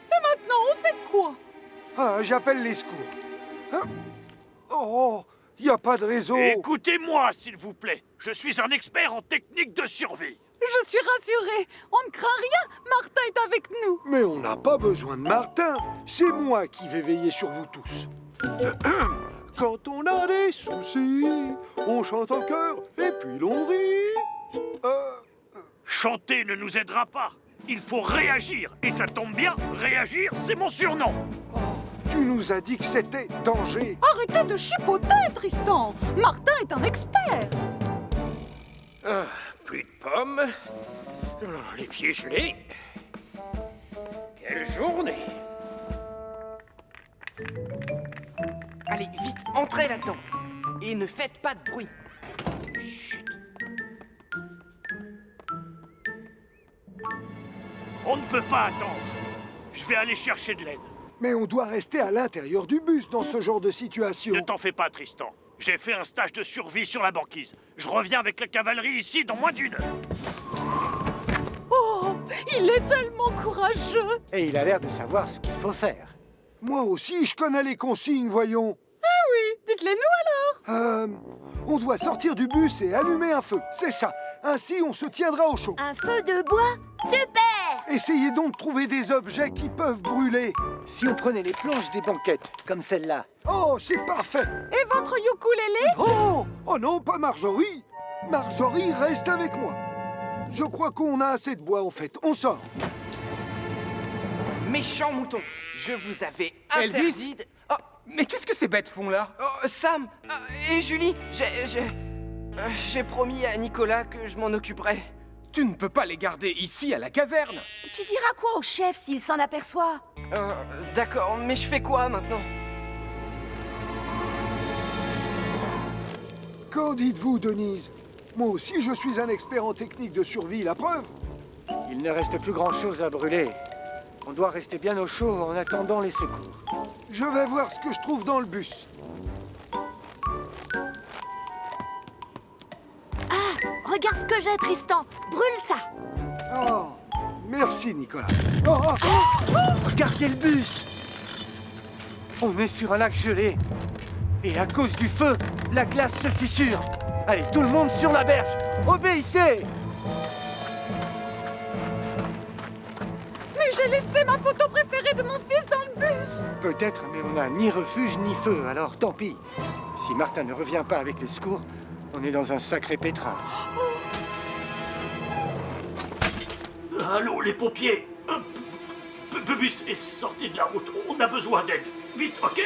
et maintenant, on fait quoi? Ah, j'appelle les secours. Hein? Oh, il n'y a pas de réseau. Écoutez-moi, s'il vous plaît. Je suis un expert en technique de survie. Je suis rassurée. On ne craint rien. Martin est avec nous. Mais on n'a pas besoin de Martin. C'est moi qui vais veiller sur vous tous. Quand on a des soucis, on chante en chœur et puis l'on rit. Chanter ne nous aidera pas. Il faut réagir. Et ça tombe bien, réagir, c'est mon surnom. Tu nous as dit que c'était danger. Arrêtez de chipoter, Tristan. Martin est un expert. Ah, plus de pommes. Oh, les pieds gelés. Quelle journée! Allez, vite, entrez là-dedans. Et ne faites pas de bruit. Chut. On ne peut pas attendre. Je vais aller chercher de l'aide. Mais on doit rester à l'intérieur du bus dans ce genre de situation. Ne t'en fais pas, Tristan. J'ai fait un stage de survie sur la banquise. Je reviens avec la cavalerie ici dans moins d'1 heure. Oh, il est tellement courageux. Et il a l'air de savoir ce qu'il faut faire. Moi aussi, je connais les consignes, voyons. Ah oui, dites-les-nous alors. On doit sortir du bus et allumer un feu, c'est ça. Ainsi, on se tiendra au chaud. Un feu de bois? Super! Essayez donc de trouver des objets qui peuvent brûler. Si on prenait les planches des banquettes, comme celle-là. Oh, c'est parfait. Et votre ukulélé? Oh, oh non, pas Marjorie. Marjorie, reste avec moi. Je crois qu'on a assez de bois, en fait. On sort. Méchant mouton, je vous avais interdit Elvis de... Mais qu'est-ce que ces bêtes font là? Oh, Sam et Julie, j'ai promis à Nicolas que je m'en occuperais. Tu ne peux pas les garder ici à la caserne. Tu diras quoi au chef s'il s'en aperçoit? D'accord, mais je fais quoi maintenant? Qu'en dites-vous, Denise? Moi aussi, je suis un expert en technique de survie, la preuve. Il ne reste plus grand-chose à brûler. On doit rester bien au chaud en attendant les secours. Je vais voir ce que je trouve dans le bus. Ah, regarde ce que j'ai, Tristan. Brûle ça. Oh, merci, Nicolas. Oh, oh, oh. Regardez le bus. On est sur un lac gelé. Et à cause du feu, la glace se fissure. Allez, tout le monde sur la berge. Obéissez! Mais j'ai laissé ma photo préférée de mon fils dans le bus. Peut-être, mais on n'a ni refuge ni feu, alors tant pis. Si Martin ne revient pas avec les secours, on est dans un sacré pétrin. Allô, les pompiers. Bubus est sorti de la route. On a besoin d'aide. Vite, ok?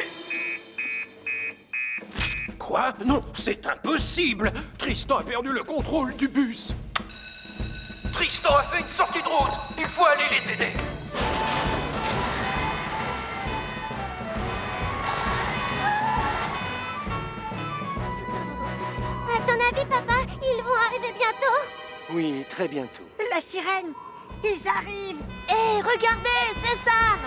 Quoi? Non, c'est impossible! Tristan a perdu le contrôle du bus! Tristan a fait une sortie de route! Il faut aller les aider! À ton avis, papa, ils vont arriver bientôt? Oui, très bientôt. La sirène, ils arrivent. Hé, regardez, c'est Sam.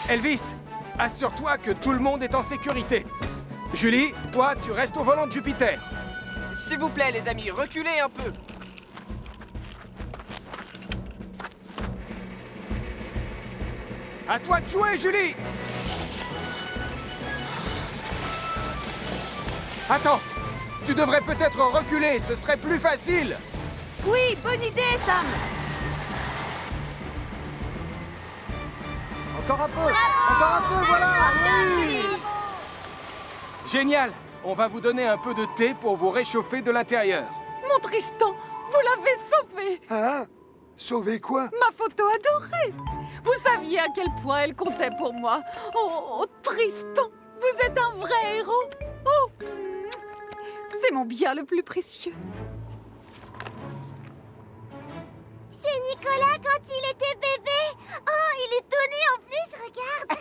Elvis, assure-toi que tout le monde est en sécurité. Julie, toi, tu restes au volant de Jupiter. S'il vous plaît, les amis, reculez un peu. À toi de jouer, Julie. Attends, tu devrais peut-être reculer, ce serait plus facile. Oui, bonne idée, Sam. Encore un peu. Encore un peu, voilà. Oui. Génial, on va vous donner un peu de thé pour vous réchauffer de l'intérieur. Mon Tristan, vous l'avez sauvé. Hein? Sauver quoi? Ma photo adorée. Vous saviez à quel point elle comptait pour moi. Oh, Tristan, vous êtes un vrai héros. Oh, c'est mon bien le plus précieux. C'est Nicolas quand il était bébé. Oh, il est tout nu en plus, regarde.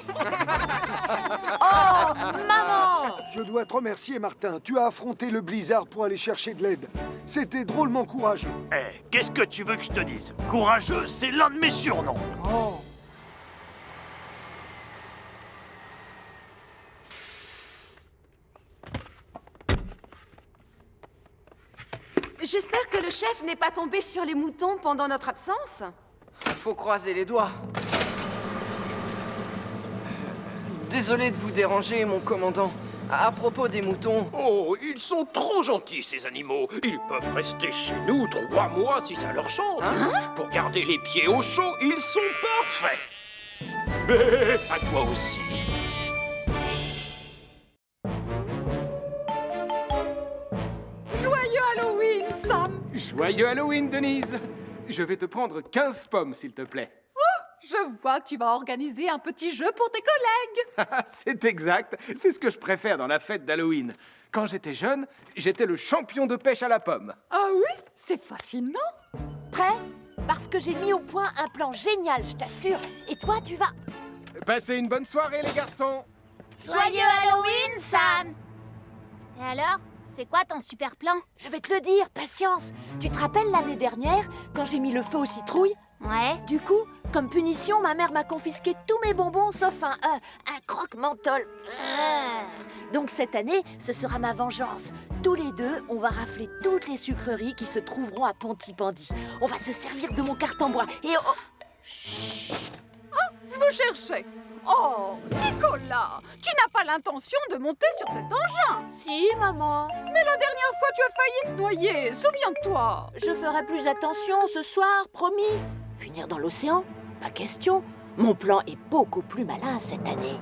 Oh, maman! Je dois te remercier, Martin. Tu as affronté le blizzard pour aller chercher de l'aide. C'était drôlement courageux. Eh, qu'est-ce que tu veux que je te dise? Courageux, c'est l'un de mes surnoms. Oh. J'espère que le chef n'est pas tombé sur les moutons pendant notre absence. Faut croiser les doigts. Désolé de vous déranger, mon commandant. À propos des moutons... Oh, ils sont trop gentils, ces animaux. Ils peuvent rester chez nous 3 mois si ça leur chante. Pour garder les pieds au chaud, ils sont parfaits. Mais à toi aussi. Joyeux Halloween, Sam. Joyeux Halloween, Denise. Je vais te prendre 15 pommes, s'il te plaît. Je vois que tu vas organiser un petit jeu pour tes collègues. C'est exact. C'est ce que je préfère dans la fête d'Halloween. Quand j'étais jeune, j'étais le champion de pêche à la pomme. Ah oui? C'est fascinant. Prêt? Parce que j'ai mis au point un plan génial, je t'assure. Et toi, tu vas... Passez une bonne soirée, les garçons. Joyeux Halloween, Sam! Et alors, c'est quoi ton super plan? Je vais te le dire, patience. Tu te rappelles l'année dernière, quand j'ai mis le feu aux citrouilles? Ouais. Du coup, comme punition, ma mère m'a confisqué tous mes bonbons sauf un croque-menthol. Donc cette année, ce sera ma vengeance. Tous les deux, on va rafler toutes les sucreries qui se trouveront à Pontypandy. On va se servir de mon carton en bois et... Je vous cherchais. Oh, Nicolas, tu n'as pas l'intention de monter sur cet engin. Si, maman. Mais la dernière fois, tu as failli te noyer, souviens-toi. Je ferai plus attention ce soir, promis. Finir dans l'océan? Pas question. Mon plan est beaucoup plus malin cette année.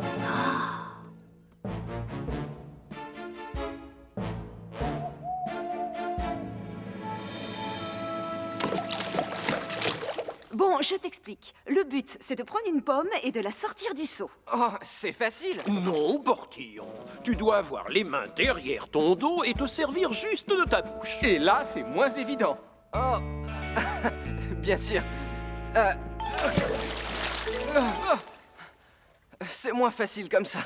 Bon, je t'explique. Le but, c'est de prendre une pomme et de la sortir du seau. Oh, c'est facile. Non, Portillon. Tu dois avoir les mains derrière ton dos et te servir juste de ta bouche. Et là, c'est moins évident. Oh, bien sûr. C'est moins facile comme ça.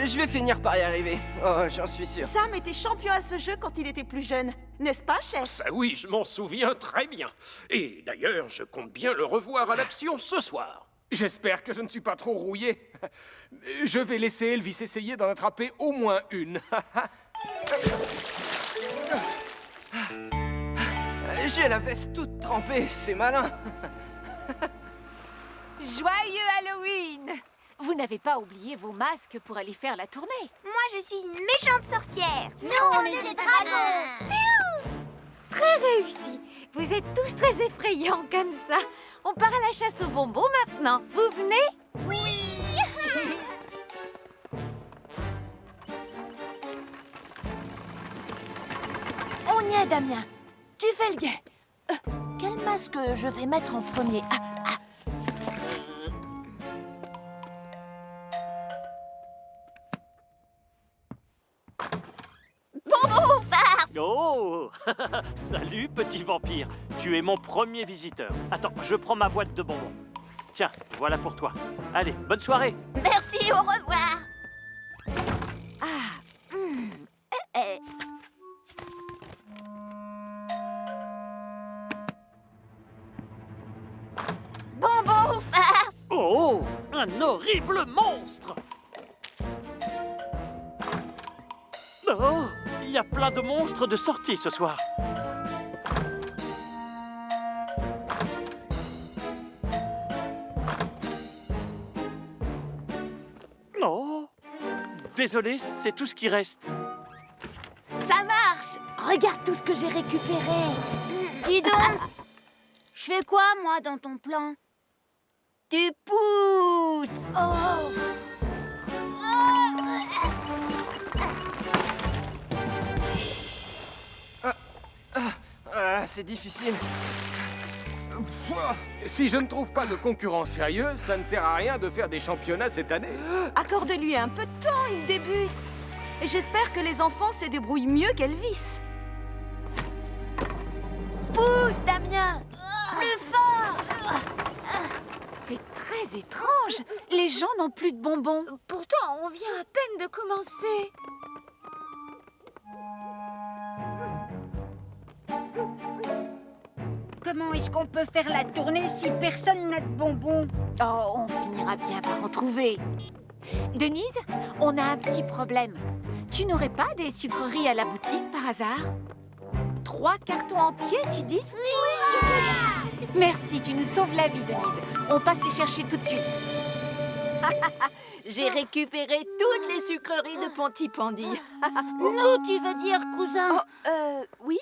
Je vais finir par y arriver. Oh, j'en suis sûr. Sam était champion à ce jeu quand il était plus jeune. N'est-ce pas, chef? Ça oui, je m'en souviens très bien. Et d'ailleurs, je compte bien le revoir à l'action ce soir. J'espère que je ne suis pas trop rouillé. Je vais laisser Elvis essayer d'en attraper au moins une. J'ai la veste toute trempée, c'est malin. Joyeux Halloween! Vous n'avez pas oublié vos masques pour aller faire la tournée? Moi, je suis une méchante sorcière. Nous, on est des dragons. Piou! Très réussi! Vous êtes tous très effrayants comme ça. On part à la chasse aux bonbons maintenant. Vous venez? Oui. On y est, Damien. Tu fais le guet. Quel masque je vais mettre en premier? Bonbon farce. Oh! Salut, petit vampire. Tu es mon premier visiteur. Attends, je prends ma boîte de bonbons. Tiens, voilà pour toi. Allez, bonne soirée. Merci, au revoir. Bonbon farce. Oh! Un horrible monstre! Oh! Il y a plein de monstres de sortie ce soir. Oh! Désolé, c'est tout ce qui reste. Ça marche. Regarde tout ce que j'ai récupéré. Dis donc, je fais quoi, moi, dans ton plan? Tu pousses. Oh. C'est difficile. Si je ne trouve pas de concurrent sérieux, ça ne sert à rien de faire des championnats cette année. Accorde-lui un peu de temps, il débute. Et j'espère que les enfants se débrouillent mieux qu'Elvis. Pousse, Damien. Plus fort. C'est très étrange. Les gens n'ont plus de bonbons. Pourtant, on vient à peine de commencer. Comment est-ce qu'on peut faire la tournée si personne n'a de bonbons? Oh, on finira bien par en trouver. Denise, on a un petit problème. Tu n'aurais pas des sucreries à la boutique par hasard? 3 cartons entiers, tu dis? Oui! Merci, tu nous sauves la vie, Denise. On passe les chercher tout de suite. J'ai récupéré toutes les sucreries de Pontypandy. Nous, tu veux dire, cousin? Oui.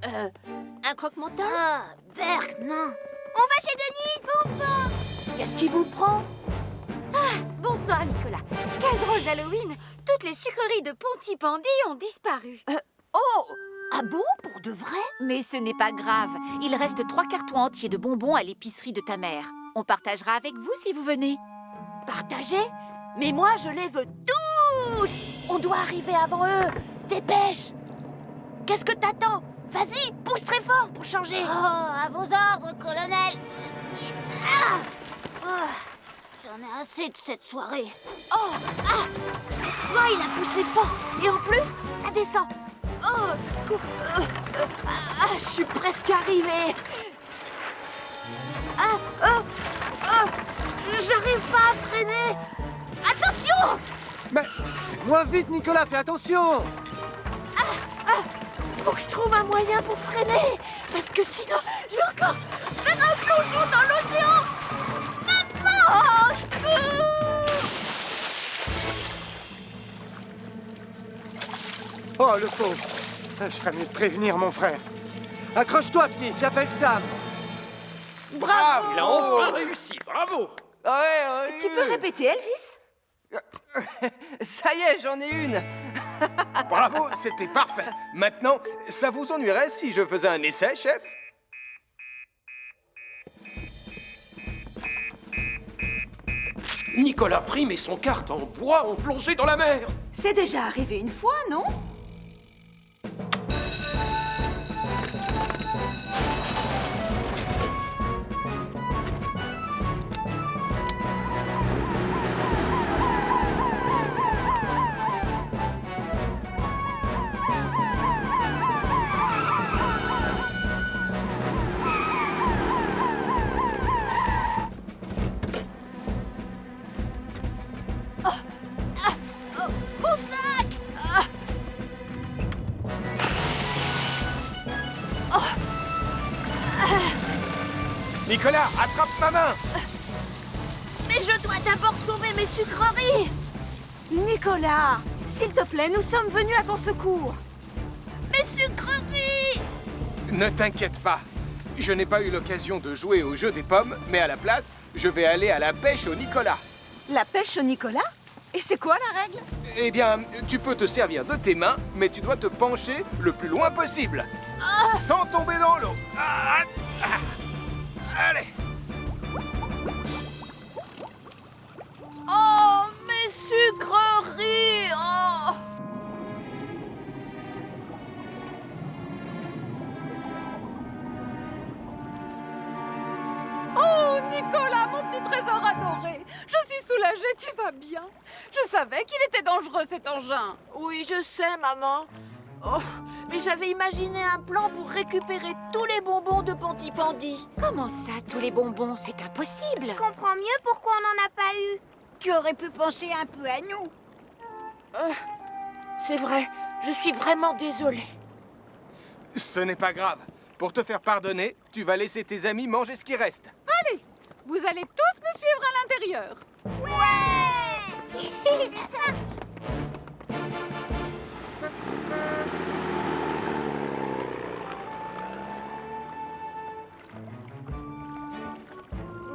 Un croque-menton? Ah, Berk, non. On va chez Denise. Qu'est-ce qui vous prend? Bonsoir, Nicolas. Quel drôle d'Halloween! Toutes les sucreries de Pontypandy ont disparu. Oh! Ah bon, pour de vrai? Mais ce n'est pas grave. Il reste 3 cartons entiers de bonbons à l'épicerie de ta mère. On partagera avec vous si vous venez. Partager? Mais moi, je les veux tous! On doit arriver avant eux! Dépêche! Qu'est-ce que t'attends? Vas-y, pousse très fort pour changer! Oh, à vos ordres, colonel. Ah. Oh, j'en ai assez de cette soirée. Oh! Ah! Cette fois, il a poussé fort! Et en plus, ça descend! Oh! Ça se coupe! Je suis presque arrivée! J'arrive pas à freiner! Attention! Mais moins vite, Nicolas, fais attention! Faut que je trouve un moyen pour freiner! Parce que sinon, je vais encore faire un plongeon dans l'océan! Maman! Oh, le pauvre! Je ferais mieux de prévenir mon frère. Accroche-toi, petit, j'appelle Sam. Bravo! Il a enfin réussi, bravo! Tu peux répéter, Elvis? Ça y est, j'en ai une. Bravo, c'était parfait. Maintenant, ça vous ennuierait si je faisais un essai, chef? Nicolas Prime et son kart en bois ont plongé dans la mer. C'est déjà arrivé une fois, non? Mon sac! Nicolas, attrape ma main! Mais je dois d'abord sauver mes sucreries! Nicolas, s'il te plaît, nous sommes venus à ton secours. Mes sucreries! Ne t'inquiète pas. Je n'ai pas eu l'occasion de jouer au jeu des pommes, mais à la place, je vais aller à la pêche au Nicolas. La pêche au Nicolas? Et c'est quoi la règle? Eh bien, tu peux te servir de tes mains, mais tu dois te pencher le plus loin possible. Sans tomber dans l'eau. Allez. Oh, mes sucreries! Oh! Oh, Nicolas, mon petit trésor adoré! Je suis soulagée, tu vas bien? Je savais qu'il était dangereux, cet engin. Oui, je sais, maman. Oh, mais j'avais imaginé un plan pour récupérer tous les bonbons de Pontypandy. Comment ça, tous les bonbons? C'est impossible. Je comprends mieux pourquoi on n'en a pas eu. Tu aurais pu penser un peu à nous. C'est vrai, je suis vraiment désolée. Ce n'est pas grave. Pour te faire pardonner, tu vas laisser tes amis manger ce qui reste. Allez, vous allez tous me suivre à l'intérieur.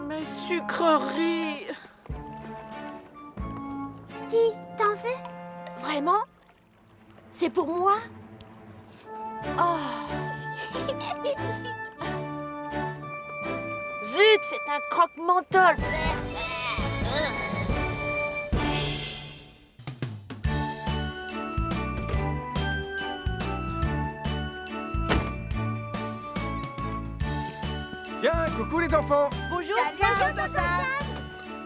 Mes sucreries. Qui t'en veux? Vraiment? C'est pour moi? Oh. Zut, c'est un croque-menthol. Tiens, coucou les enfants. Bonjour, Salut, Sam.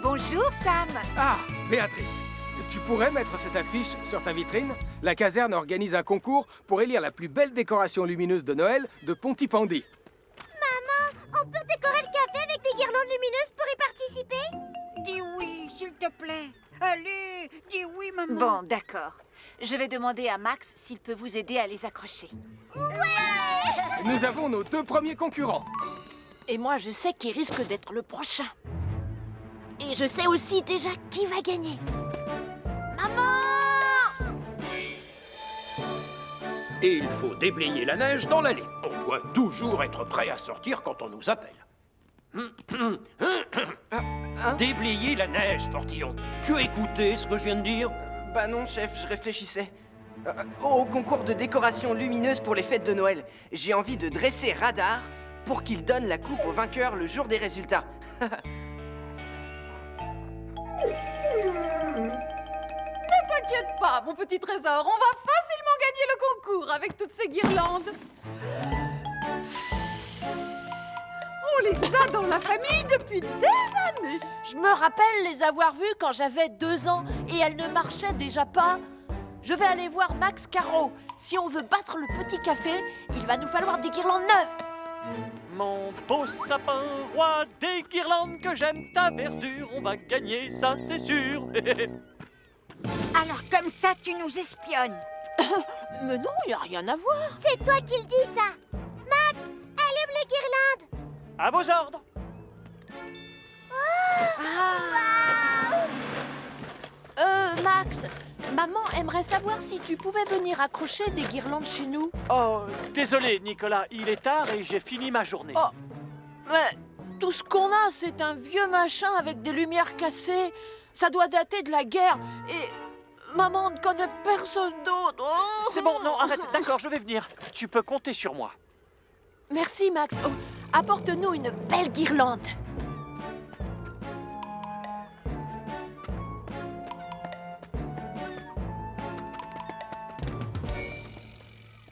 Bonjour, Sam. Ah, Béatrice, tu pourrais mettre cette affiche sur ta vitrine? La caserne organise un concours pour élire la plus belle décoration lumineuse de Noël de Pontypandy. Maman, on peut décorer le café avec des guirlandes lumineuses pour y participer? Dis oui, s'il te plaît. Allez, dis oui, maman. Bon, d'accord. Je vais demander à Max s'il peut vous aider à les accrocher. Nous avons nos deux premiers concurrents. Et moi, je sais qui risque d'être le prochain. Et je sais aussi déjà qui va gagner. Maman! Et il faut déblayer la neige dans l'allée. On doit toujours être prêt à sortir quand on nous appelle. Déblayer la neige, Portillon. Tu as écouté ce que je viens de dire? Bah non, chef, je réfléchissais. Au concours de décoration lumineuse pour les fêtes de Noël, j'ai envie de dresser Radar pour qu'il donne la coupe au vainqueur le jour des résultats. Ne t'inquiète pas, mon petit trésor, on va facilement gagner le concours avec toutes ces guirlandes. On les a dans la famille depuis des années. Je me rappelle les avoir vues quand j'avais 2 ans et elles ne marchaient déjà pas. Je vais aller voir Max Caro. Si on veut battre le petit café, il va nous falloir des guirlandes neuves. Mon beau sapin, roi des guirlandes, que j'aime ta verdure, on va gagner, ça c'est sûr. Alors comme ça, tu nous espionnes. Mais non, il n'y a rien à voir. C'est toi qui le dis, ça. Max, allume les guirlandes. À vos ordres. Max, maman aimerait savoir si tu pouvais venir accrocher des guirlandes chez nous. Oh, désolé Nicolas, il est tard et j'ai fini ma journée. Oh, mais tout ce qu'on a, c'est un vieux machin avec des lumières cassées. Ça doit dater de la guerre et maman ne connaît personne d'autre. Oh. C'est bon, non, arrête, d'accord, je vais venir. Tu peux compter sur moi. Merci Max. Oh, apporte-nous une belle guirlande.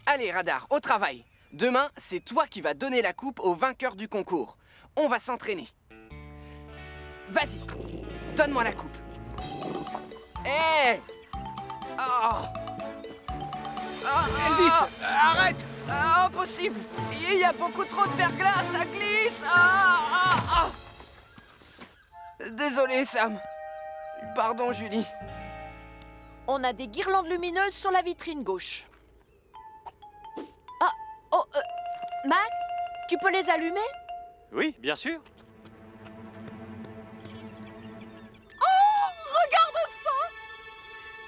Allez, Radar, au travail. Demain, c'est toi qui vas donner la coupe au vainqueur du concours. On va s'entraîner. Vas-y, donne-moi la coupe. Hé Elvis, arrête! Impossible! Il y a beaucoup trop de verglas, ça glisse! Désolé, Sam. Pardon, Julie. On a des guirlandes lumineuses sur la vitrine gauche. Max, tu peux les allumer? Oui, bien sûr. Oh, regarde ça!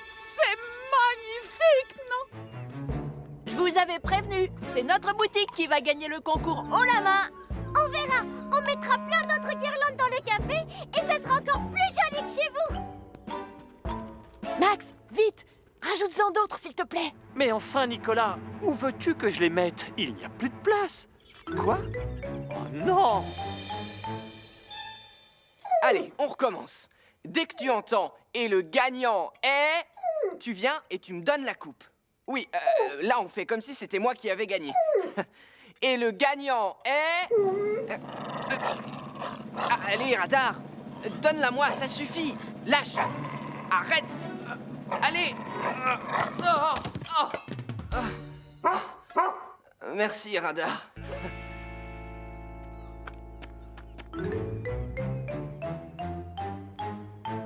C'est magnifique, non? Je vous avais prévenu, c'est notre boutique qui va gagner le concours haut la main. On verra. On mettra plein d'autres guirlandes dans le café et ça sera encore plus joli que chez vous. Max, vite, rajoute-en d'autres s'il te plaît. Mais enfin, Nicolas, où veux-tu que je les mette? Il n'y a plus de place. Quoi? Oh non! Allez, on recommence. Dès que tu entends « et le gagnant est », tu viens et tu me donnes la coupe. Oui, là on fait comme si c'était moi qui avais gagné. Et le gagnant est... allez, Radar, donne-la-moi, ça suffit. Lâche. Arrête. Allez. Merci, Radar.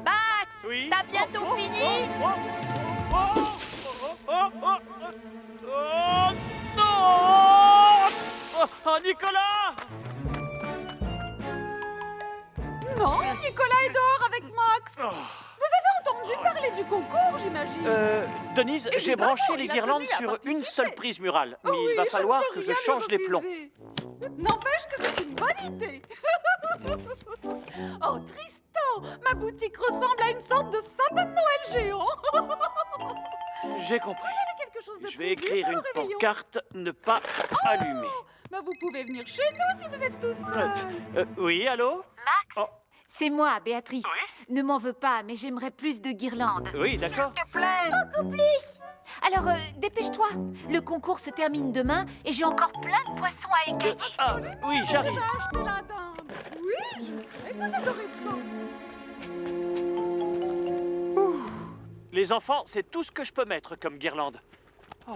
Max, Oui? t'as bientôt fini? Oh non! Oh, Nicolas! Non, Nicolas est dehors avec Max. Vous avez entendu parler du concours, j'imagine? Denise, j'ai Évidemment, branché les il a guirlandes tenu à sur participer. une seule prise murale. Mais Oui, il va je falloir ne que peux je rien change lui les plombs. refuser. N'empêche que c'est une bonne idée. Oh, Tristan, ma boutique ressemble à une sorte de sapin de Noël géant. J'ai compris. Vous avez quelque chose de Je vais prévu écrire pour une le réveillon? pancarte « Ne pas allumer Bah, vous pouvez venir chez nous si vous êtes tous seuls. Oui, allô? Max, Oh, c'est moi, Béatrice. Ne m'en veux pas, mais j'aimerais plus de guirlandes. oui, d'accord. Beaucoup plus. Alors, dépêche-toi. Le concours se termine demain et j'ai encore plein de poissons à écailler. Ah, oui, j'arrive. J'ai acheté la dinde. Oui, je sais, vous adorez ça. Les enfants, c'est tout ce que je peux mettre comme guirlande. Oh.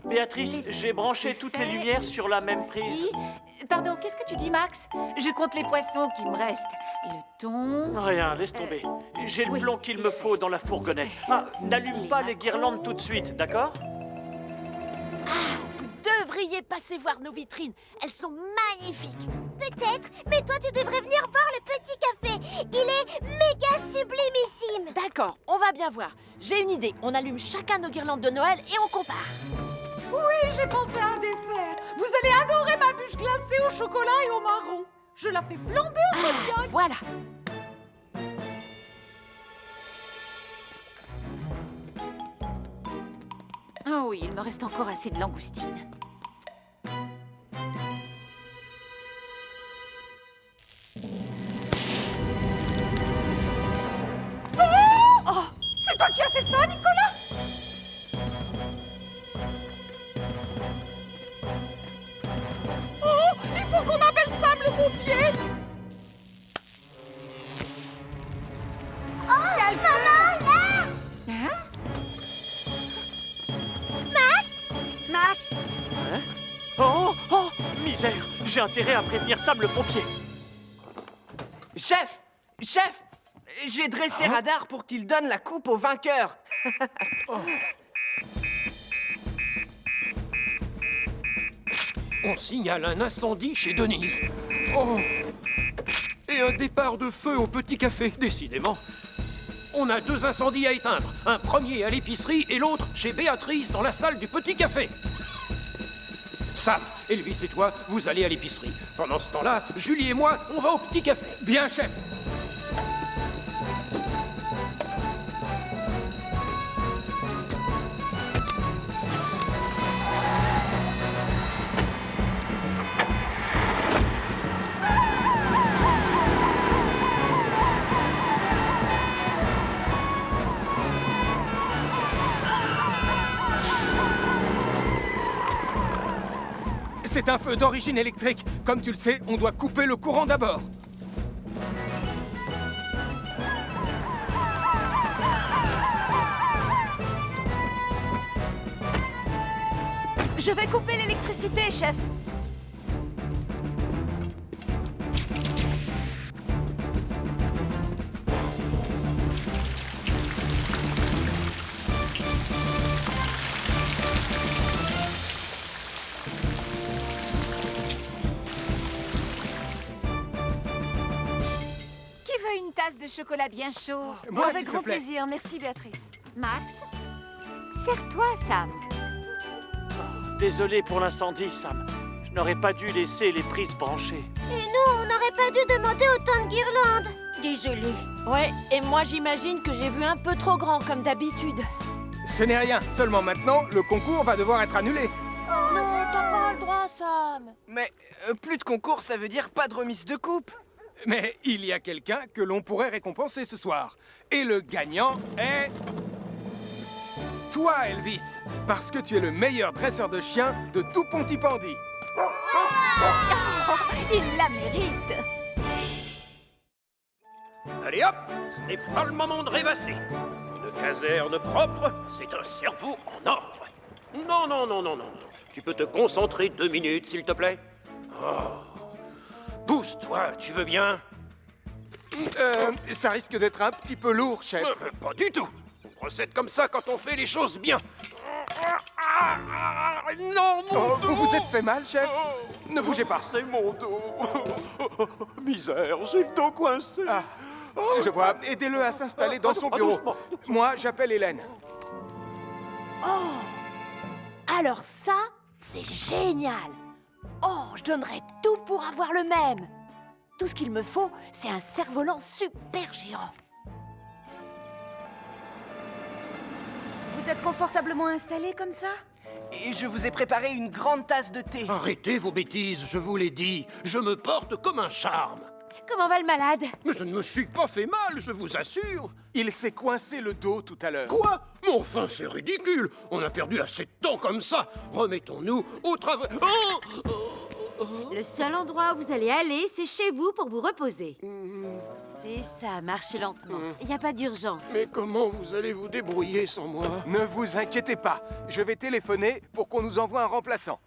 Béatrice, j'ai branché toutes les lumières sur la même prise. Pardon, qu'est-ce que tu dis, Max? Je compte les poissons qui me restent. Le thon... Rien, laisse tomber. J'ai le oui, plomb qu'il me faut dans la fourgonnette. Ah, n'allume pas les guirlandes tout de suite, d'accord? Vous devriez passer voir nos vitrines. Elles sont magnifiques. Peut-être, mais toi tu devrais venir voir le petit café. Il est méga sublimissime. D'accord, on va bien voir. J'ai une idée. On allume chacun nos guirlandes de Noël et on compare. Oui, j'ai pensé à un dessert. Vous allez adorer ma bûche glacée au chocolat et au marron. Je la fais flamber au cognac. Voilà. Oh oui, il me reste encore assez de langoustines. Max! Hein? Oh, oh, misère! J'ai intérêt à prévenir Sam le pompier. Chef! Chef! J'ai dressé Radar pour qu'il donne la coupe au vainqueur. On signale un incendie chez Denise. Oh. Et un départ de feu au petit café, décidément. On a 2 incendies à éteindre. Un premier à l'épicerie et l'autre chez Béatrice dans la salle du petit café. Sam, Elvis et toi, vous allez à l'épicerie. Pendant ce temps-là, Julie et moi, on va au petit café. Bien, chef. C'est un feu d'origine électrique. Comme tu le sais, on doit couper le courant d'abord. Je vais couper l'électricité, chef. Une tasse de chocolat bien chaud. Moi, Avec s'il te grand plaît. plaisir, merci Béatrice. Max, sers-toi, Sam. Désolé pour l'incendie, Sam. Je n'aurais pas dû laisser les prises branchées. Et nous, on n'aurait pas dû demander autant de guirlandes. Désolée. Ouais, et moi j'imagine que j'ai vu un peu trop grand comme d'habitude. Ce n'est rien. Seulement maintenant, le concours va devoir être annulé. Non, t'as pas le droit, Sam. Mais plus de concours, ça veut dire pas de remise de coupe. Mais il y a quelqu'un que l'on pourrait récompenser ce soir. Et le gagnant est... toi, Elvis. Parce que tu es le meilleur dresseur de chiens de tout Pontypandy. Il la mérite. Allez hop, ce n'est pas le moment de rêvasser. Une caserne propre, c'est un cerveau en ordre. Non, non, non, non, non. Tu peux te concentrer 2 minutes, s'il te plaît. Oh. Pousse-toi, tu veux bien? Ça risque d'être un petit peu lourd, chef. Pas du tout. On procède comme ça quand on fait les choses bien. Non, mon dos. Vous vous êtes fait mal, chef? Ne bougez pas. C'est mon dos. Misère, j'ai le dos coincé. Ah, je vois. Aidez-le à s'installer dans son bureau. doucement. Moi, j'appelle Hélène. Alors ça, c'est génial. Oh, je donnerais tout pour avoir le même. Tout ce qu'il me faut, c'est un cerf-volant super géant. Vous êtes confortablement installé comme ça? Et je vous ai préparé une grande tasse de thé. Arrêtez vos bêtises, je vous l'ai dit. Je me porte comme un charme. Comment va le malade? Mais je ne me suis pas fait mal, je vous assure. Il s'est coincé le dos tout à l'heure. Quoi? Mais enfin, c'est ridicule. On a perdu assez de temps comme ça. Remettons-nous au travail. Le seul endroit où vous allez aller, c'est chez vous pour vous reposer. C'est ça, marchez lentement. Il n'y a pas d'urgence. Mais comment vous allez vous débrouiller sans moi? Ne vous inquiétez pas. Je vais téléphoner pour qu'on nous envoie un remplaçant.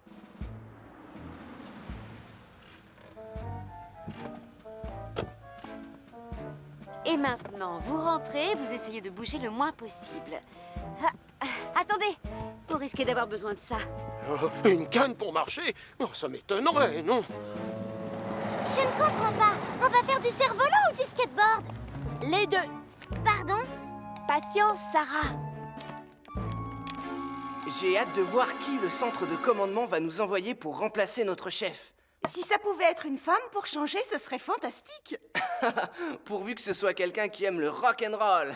Et maintenant, vous rentrez, vous essayez de bouger le moins possible. Attendez, vous risquez d'avoir besoin de ça. Une canne pour marcher? Oh, ça m'étonnerait, non? Je ne comprends pas. On va faire du cerf-volant ou du skateboard? Les deux. Pardon? Patience, Sarah. J'ai hâte de voir qui le centre de commandement va nous envoyer pour remplacer notre chef. Si ça pouvait être une femme pour changer, ce serait fantastique. Pourvu que ce soit quelqu'un qui aime le rock'n'roll.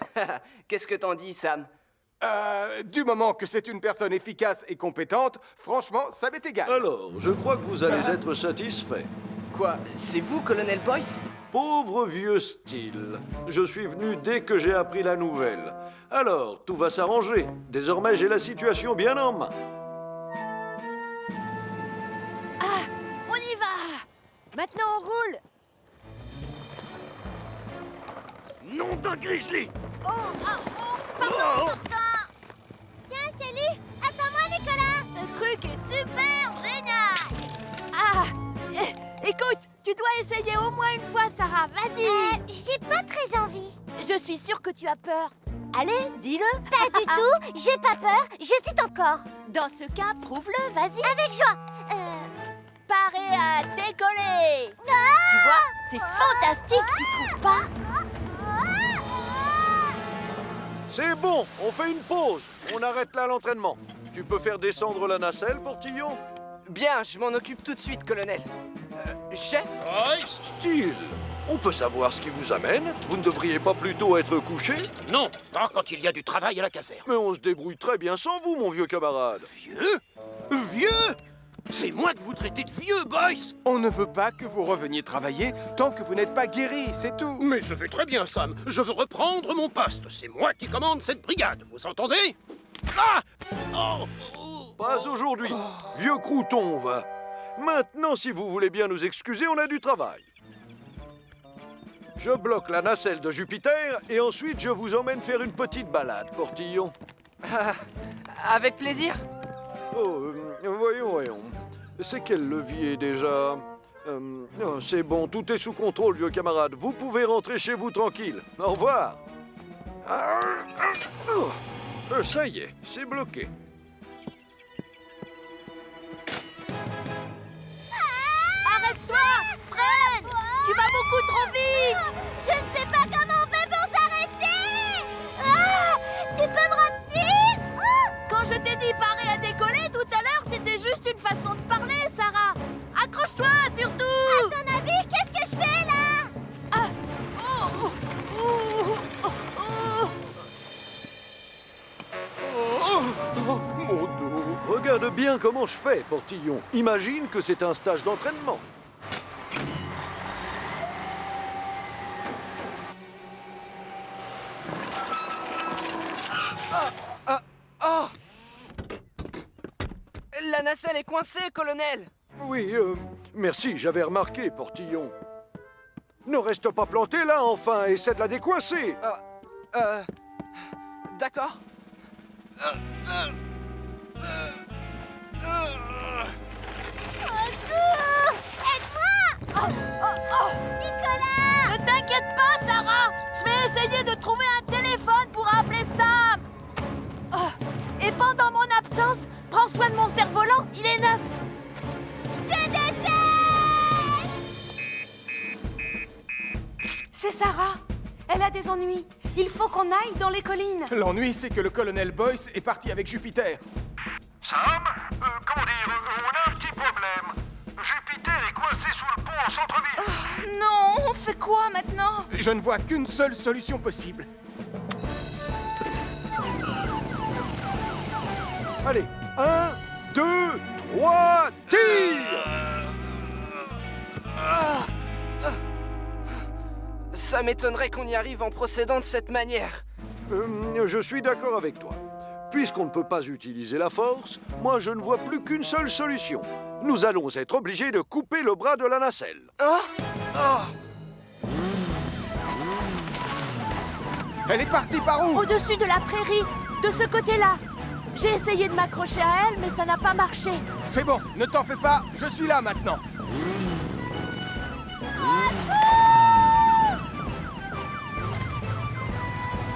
Qu'est-ce que t'en dis, Sam? Du moment que c'est une personne efficace et compétente, franchement, ça m'est égal. Alors, je crois que vous allez être satisfait. Quoi? C'est vous, Colonel Boyce? Pauvre vieux style. Je suis venu dès que j'ai appris la nouvelle. Alors, tout va s'arranger. Désormais, j'ai la situation bien en main. On y va. Maintenant, on roule. Nom d'un grizzly! Tiens, salut! Attends-moi, Nicolas! Ce truc est essayer au moins une fois, Sarah. Vas-y. J'ai pas très envie. Je suis sûre que tu as peur. Allez, dis-le. Pas du tout, j'ai pas peur, j'hésite encore. Dans ce cas, prouve-le, vas-y. Avec joie. Paré à décoller. Tu vois, c'est fantastique, tu trouves pas? C'est bon, on fait une pause. On arrête là l'entraînement. Tu peux faire descendre la nacelle, Portillon? Bien, je m'en occupe tout de suite, colonel. Chef? Style, on peut savoir ce qui vous amène? Vous ne devriez pas plutôt être couché? Non, pas quand il y a du travail à la caserne. Mais on se débrouille très bien sans vous, mon vieux camarade. Vieux? Vieux? C'est moi que vous traitez de vieux, Boyce! On ne veut pas que vous reveniez travailler tant que vous n'êtes pas guéri, c'est tout. Mais je vais très bien, Sam. Je veux reprendre mon poste. C'est moi qui commande cette brigade, vous entendez? Ah! Oh! Pas aujourd'hui. Vieux crouton, va. Maintenant, si vous voulez bien nous excuser, on a du travail. Je bloque la nacelle de Jupiter et ensuite je vous emmène faire une petite balade, Portillon. Avec plaisir. Oh, voyons. C'est quel levier déjà? C'est bon, tout est sous contrôle, vieux camarade. Vous pouvez rentrer chez vous tranquille. Au revoir. Ça y est, c'est bloqué. Arrête-toi, Fred. Tu vas beaucoup trop vite. Je ne sais pas comment on fait pour s'arrêter. Ah, tu peux me retenir? Quand je t'ai dit parer à décoller tout à l'heure, c'était juste une façon de parler, Sarah. Accroche-toi, surtout. À ton avis, qu'est-ce que je fais là? Mon dos. Regarde bien comment je fais, Portillon. Imagine que c'est un stage d'entraînement. La nacelle est coincée, colonel. Oui, merci, j'avais remarqué, Portillon. Ne reste pas planté là, enfin, essaie de la décoincer. D'accord. Aide-moi! Nicolas! Ne t'inquiète pas, Sarah. Je vais essayer de trouver un téléphone pour appeler Sam. Et pendant mon absence, prends soin de mon cerf-volant, il est neuf. Je te déteste! C'est Sarah. Elle a des ennuis. Il faut qu'on aille dans les collines. L'ennui, c'est que le colonel Boyce est parti avec Jupiter. Sam, comment dire, on a un petit problème. Jupiter est coincé sous le pont en centre-ville. Non, on fait quoi maintenant? Je ne vois qu'une seule solution possible. Allez, 1, 2, 3, tire! Ça m'étonnerait qu'on y arrive en procédant de cette manière. Je suis d'accord avec toi. Puisqu'on ne peut pas utiliser la force, moi je ne vois plus qu'une seule solution. Nous allons être obligés de couper le bras de la nacelle. Elle est partie par où? Au-dessus de la prairie, de ce côté-là. J'ai essayé de m'accrocher à elle, mais ça n'a pas marché. C'est bon, ne t'en fais pas, je suis là maintenant.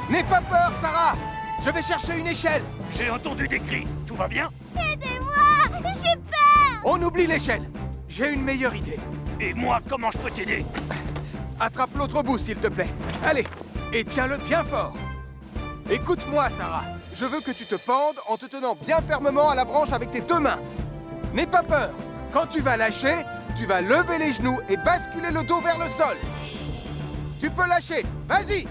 N'aie pas peur, Sarah. Je vais chercher une échelle. J'ai entendu des cris. Tout va bien? Aidez-moi! J'ai peur! On oublie l'échelle. J'ai une meilleure idée. Et moi, comment je peux t'aider? Attrape l'autre bout, s'il te plaît. Allez, et tiens-le bien fort. Écoute-moi, Sarah. Je veux que tu te pendes en te tenant bien fermement à la branche avec tes deux mains. N'aie pas peur. Quand tu vas lâcher, tu vas lever les genoux et basculer le dos vers le sol. Tu peux lâcher. Vas-y.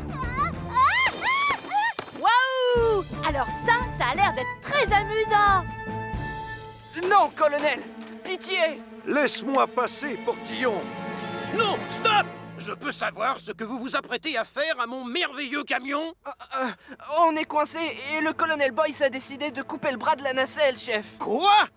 Waouh! Alors ça a l'air d'être très amusant. Non, colonel! Pitié! Laisse-moi passer, Portillon. Non, stop! Je peux savoir ce que vous vous apprêtez à faire à mon merveilleux camion? On est coincé et le colonel Boyce a décidé de couper le bras de la nacelle, chef. Quoi?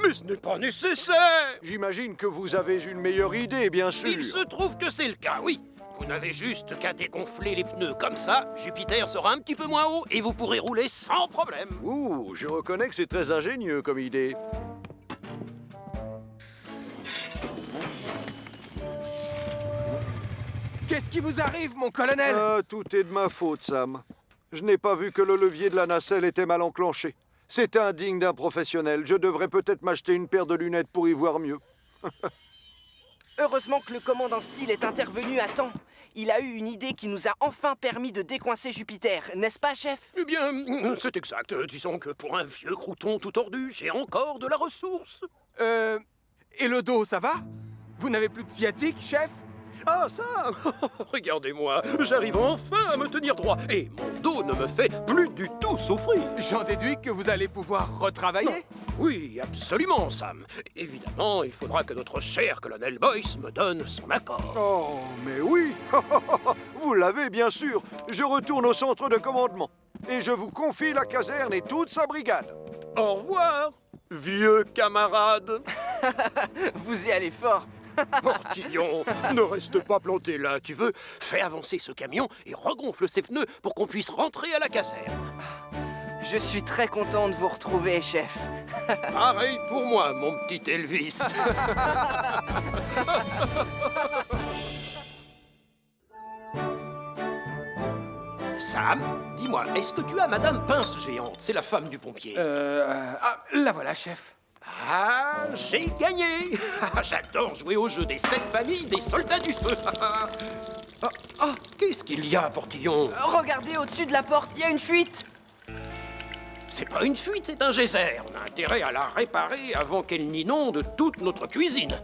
Mais ce n'est pas nécessaire! J'imagine que vous avez une meilleure idée, bien sûr. Il se trouve que c'est le cas, oui. Vous n'avez juste qu'à dégonfler les pneus comme ça, Jupiter sera un petit peu moins haut et vous pourrez rouler sans problème. Ouh, je reconnais que c'est très ingénieux comme idée. qui vous arrive, mon colonel? Tout est de ma faute, Sam. Je n'ai pas vu que le levier de la nacelle était mal enclenché. C'est indigne d'un professionnel. Je devrais peut-être m'acheter une paire de lunettes pour y voir mieux. Heureusement que le commandant Steele est intervenu à temps. Il a eu une idée qui nous a enfin permis de décoincer Jupiter, n'est-ce pas, chef? Eh bien, c'est exact. Disons que pour un vieux crouton tout tordu, j'ai encore de la ressource. Et le dos, ça va? Vous n'avez plus de sciatique, chef? Ah, ça regardez-moi, j'arrive enfin à me tenir droit. Et mon dos ne me fait plus du tout souffrir. J'en déduis que vous allez pouvoir retravailler? Oui, absolument, Sam. Évidemment, il faudra que notre cher colonel Boyce me donne son accord. Oh, mais oui. Vous l'avez, bien sûr. Je retourne au centre de commandement. Et je vous confie la caserne et toute sa brigade. Au revoir, vieux camarade. Vous y allez fort. Portillon, ne reste pas planté là, tu veux? Fais avancer ce camion et regonfle ses pneus pour qu'on puisse rentrer à la caserne. Je suis très content de vous retrouver, chef. Pareil pour moi, mon petit Elvis. Sam, dis-moi, est-ce que tu as Madame Pince Géante? C'est la femme du pompier. La voilà, chef. Ah, j'ai gagné. J'adore jouer au jeu des 7 familles des soldats du feu. Qu'est-ce qu'il y a, Portillon? Regardez au-dessus de la porte, il y a une fuite. C'est pas une fuite, c'est un geyser. On a intérêt à la réparer avant qu'elle n'inonde toute notre cuisine.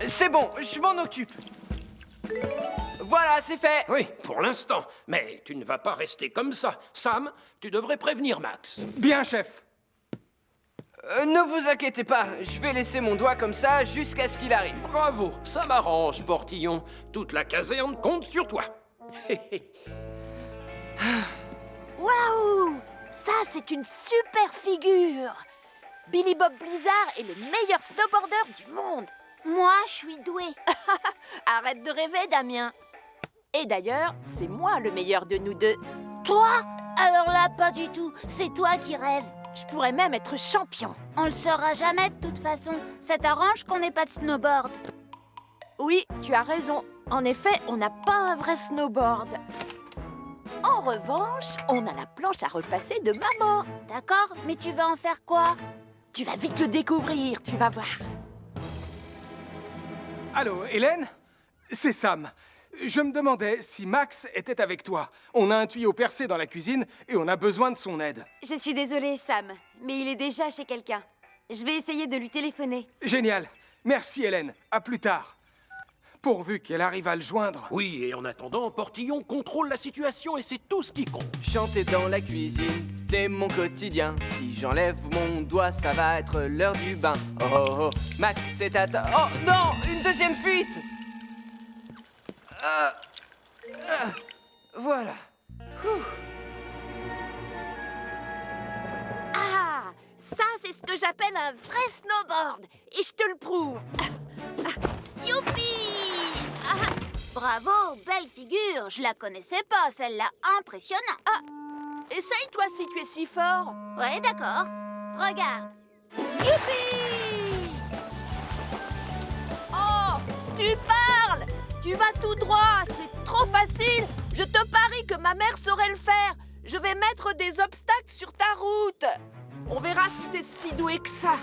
C'est bon, je m'en occupe. Voilà, c'est fait. Oui, pour l'instant. Mais tu ne vas pas rester comme ça. Sam, tu devrais prévenir Max. Bien, chef. Ne vous inquiétez pas, je vais laisser mon doigt comme ça jusqu'à ce qu'il arrive. Bravo, ça m'arrange, Portillon. Toute la caserne compte sur toi. Waouh! Ça, c'est une super figure! Billy Bob Blizzard est le meilleur snowboarder du monde. Moi, je suis douée. Arrête de rêver, Damien. Et d'ailleurs, c'est moi le meilleur de nous deux. Toi? Alors là, pas du tout. C'est toi qui rêves. Je pourrais même être champion. On le saura jamais de toute façon. Ça t'arrange qu'on n'ait pas de snowboard? Oui, tu as raison. En effet, on n'a pas un vrai snowboard. En revanche, on a la planche à repasser de maman. D'accord, mais tu vas en faire quoi? Tu vas vite le découvrir, tu vas voir. Allô, Hélène? C'est Sam. Je me demandais si Max était avec toi. On a un tuyau percé dans la cuisine et on a besoin de son aide. Je suis désolée, Sam, mais il est déjà chez quelqu'un. Je vais essayer de lui téléphoner. Génial. Merci, Hélène. À plus tard. Pourvu qu'elle arrive à le joindre. Oui, et en attendant, Portillon contrôle la situation et c'est tout ce qui compte. Chanter dans la cuisine, c'est mon quotidien. Si j'enlève mon doigt, ça va être l'heure du bain. Oh oh oh, Max, c'est à ta... Oh non, une deuxième fuite. Voilà. Ah, ça, c'est ce que j'appelle un vrai snowboard. Et je te le prouve. Youpi! Bravo, belle figure. Je la connaissais pas, celle-là. Impressionnant. Essaye, toi, si tu es si fort. Ouais, d'accord. Regarde. Youpi! Oh, tu parles! Tu vas tout droit, c'est trop facile. Je te parie que ma mère saurait le faire. Je vais mettre des obstacles sur ta route. On verra si t'es si doué que ça.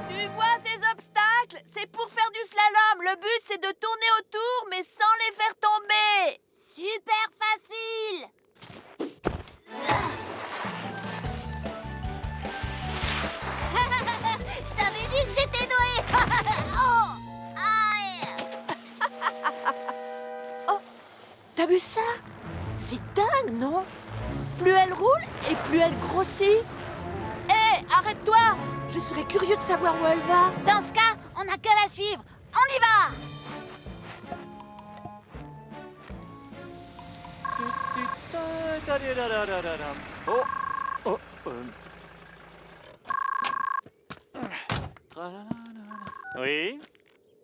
Tu vois ces obstacles? C'est pour faire du slalom. Le but, c'est de tourner autour, mais sans les faire tomber. Super facile. Je t'avais dit que j'étais douée. Oh! Aïe! Oh, t'as vu ça? C'est dingue, non? Plus elle roule et plus elle grossit. Hé, arrête-toi! Je serais curieux de savoir où elle va. Dans ce cas, on n'a qu'à la suivre. On y va! Oui?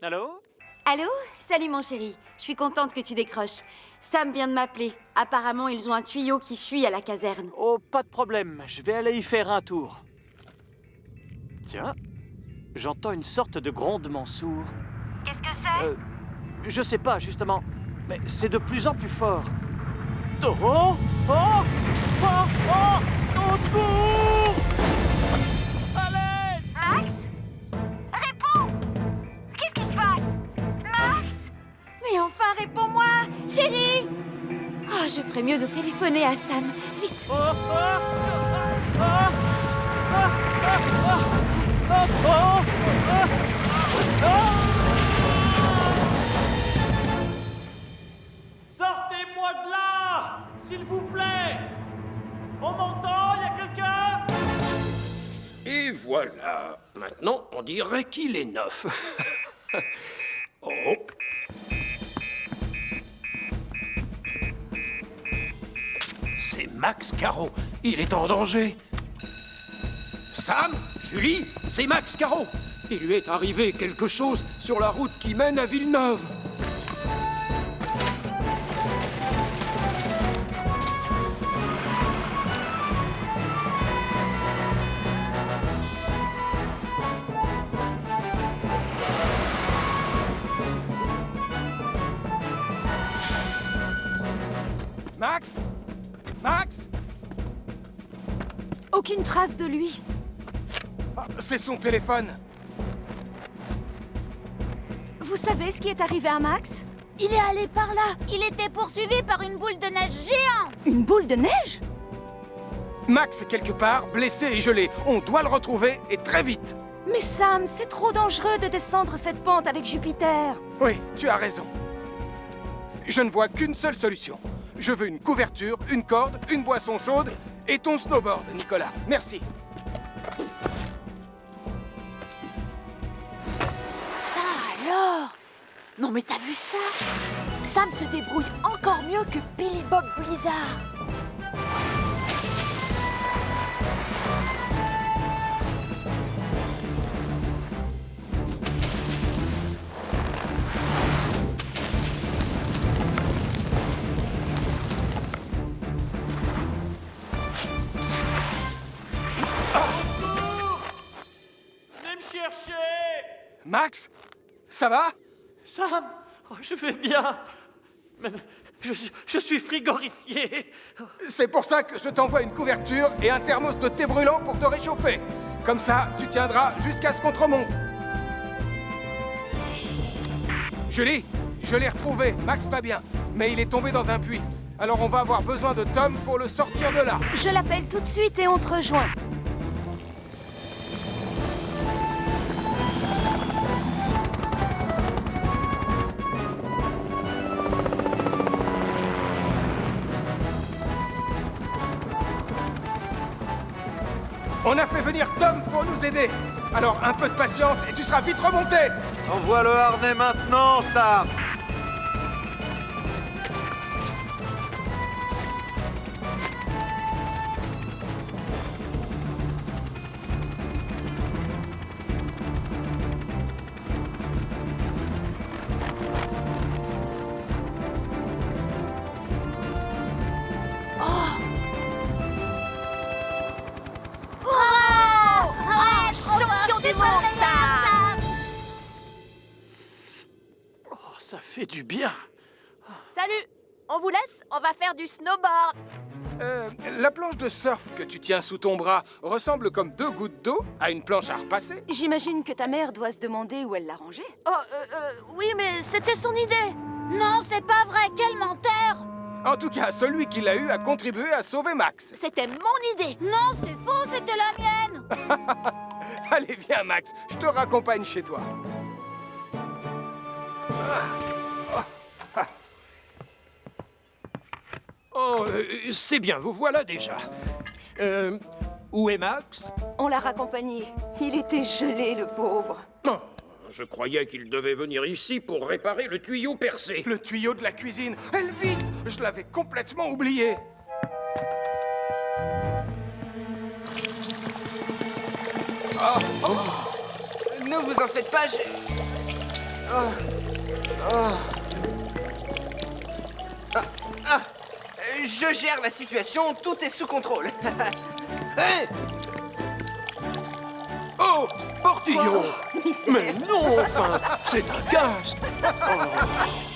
Allô? Allô? Salut mon chéri. Je suis contente que tu décroches. Sam vient de m'appeler. Apparemment, ils ont un tuyau qui fuit à la caserne. Oh, pas de problème. Je vais aller y faire un tour. Tiens, j'entends une sorte de grondement sourd. Qu'est-ce que c'est? Je sais pas, justement. Mais c'est de plus en plus fort. Oh! Oh! Oh! Oh! Au secours! Allez! Max? Réponds! Qu'est-ce qui se passe? Max? Mais enfin, réponds-moi, chérie! Oh, je ferais mieux de téléphoner à Sam. Vite! Oh! Oh! Oh! Oh! Oh! Oh! Oh! Sortez-moi de là, s'il vous plaît. On m'entend? Y a quelqu'un? Et voilà. Maintenant, on dirait qu'il est neuf. Oh. C'est Max Caro. Il est en danger. Sam, Julie, c'est Max Caro. Il lui est arrivé quelque chose sur la route qui mène à Villeneuve. Max? Max? Aucune trace de lui. Ah, c'est son téléphone. Vous savez ce qui est arrivé à Max? Il est allé par là. Il était poursuivi par une boule de neige géante. Une boule de neige? Max est quelque part, blessé et gelé. On doit le retrouver, et très vite. Mais Sam, c'est trop dangereux de descendre cette pente avec Jupiter. Oui, tu as raison. Je ne vois qu'une seule solution. Je veux une couverture, une corde, une boisson chaude et ton snowboard, Nicolas. Merci. Ça alors? Non mais t'as vu ça? Sam se débrouille encore mieux que Billy Bob Blizzard. Venez me chercher! Max? Ça va? Sam, oh, je vais bien. Mais je suis frigorifié. C'est pour ça que je t'envoie une couverture et un thermos de thé brûlant pour te réchauffer. Comme ça, tu tiendras jusqu'à ce qu'on te remonte. Julie, je l'ai retrouvé, Max va bien. Mais il est tombé dans un puits. Alors on va avoir besoin de Tom pour le sortir de là. Je l'appelle tout de suite et on te rejoint. On a fait venir Tom pour nous aider. Alors un peu de patience et tu seras vite remonté. Envoie le harnais maintenant, Sam. Champion du monde, Sam! Oh, ça fait du bien. Salut! On vous laisse, on va faire du snowboard. La planche de surf que tu tiens sous ton bras ressemble comme 2 gouttes d'eau à une planche à repasser. J'imagine que ta mère doit se demander où elle l'a rangée. Oui, mais c'était son idée. Non, c'est pas vrai, quel menteur. En tout cas, celui qui l'a eu a contribué à sauver Max. C'était mon idée. Non, c'est faux, c'était la mienne. Allez, viens Max, je te raccompagne chez toi. Oh, c'est bien, vous voilà déjà. Où est Max? On l'a raccompagné. Il était gelé, le pauvre. Non, je croyais qu'il devait venir ici pour réparer le tuyau percé. Le tuyau de la cuisine. Elvis, je l'avais complètement oublié. Ne vous en faites pas, Je gère la situation, tout est sous contrôle. Hein? Oh, Portillon! Mais non, enfin, c'est un gaz! Oh.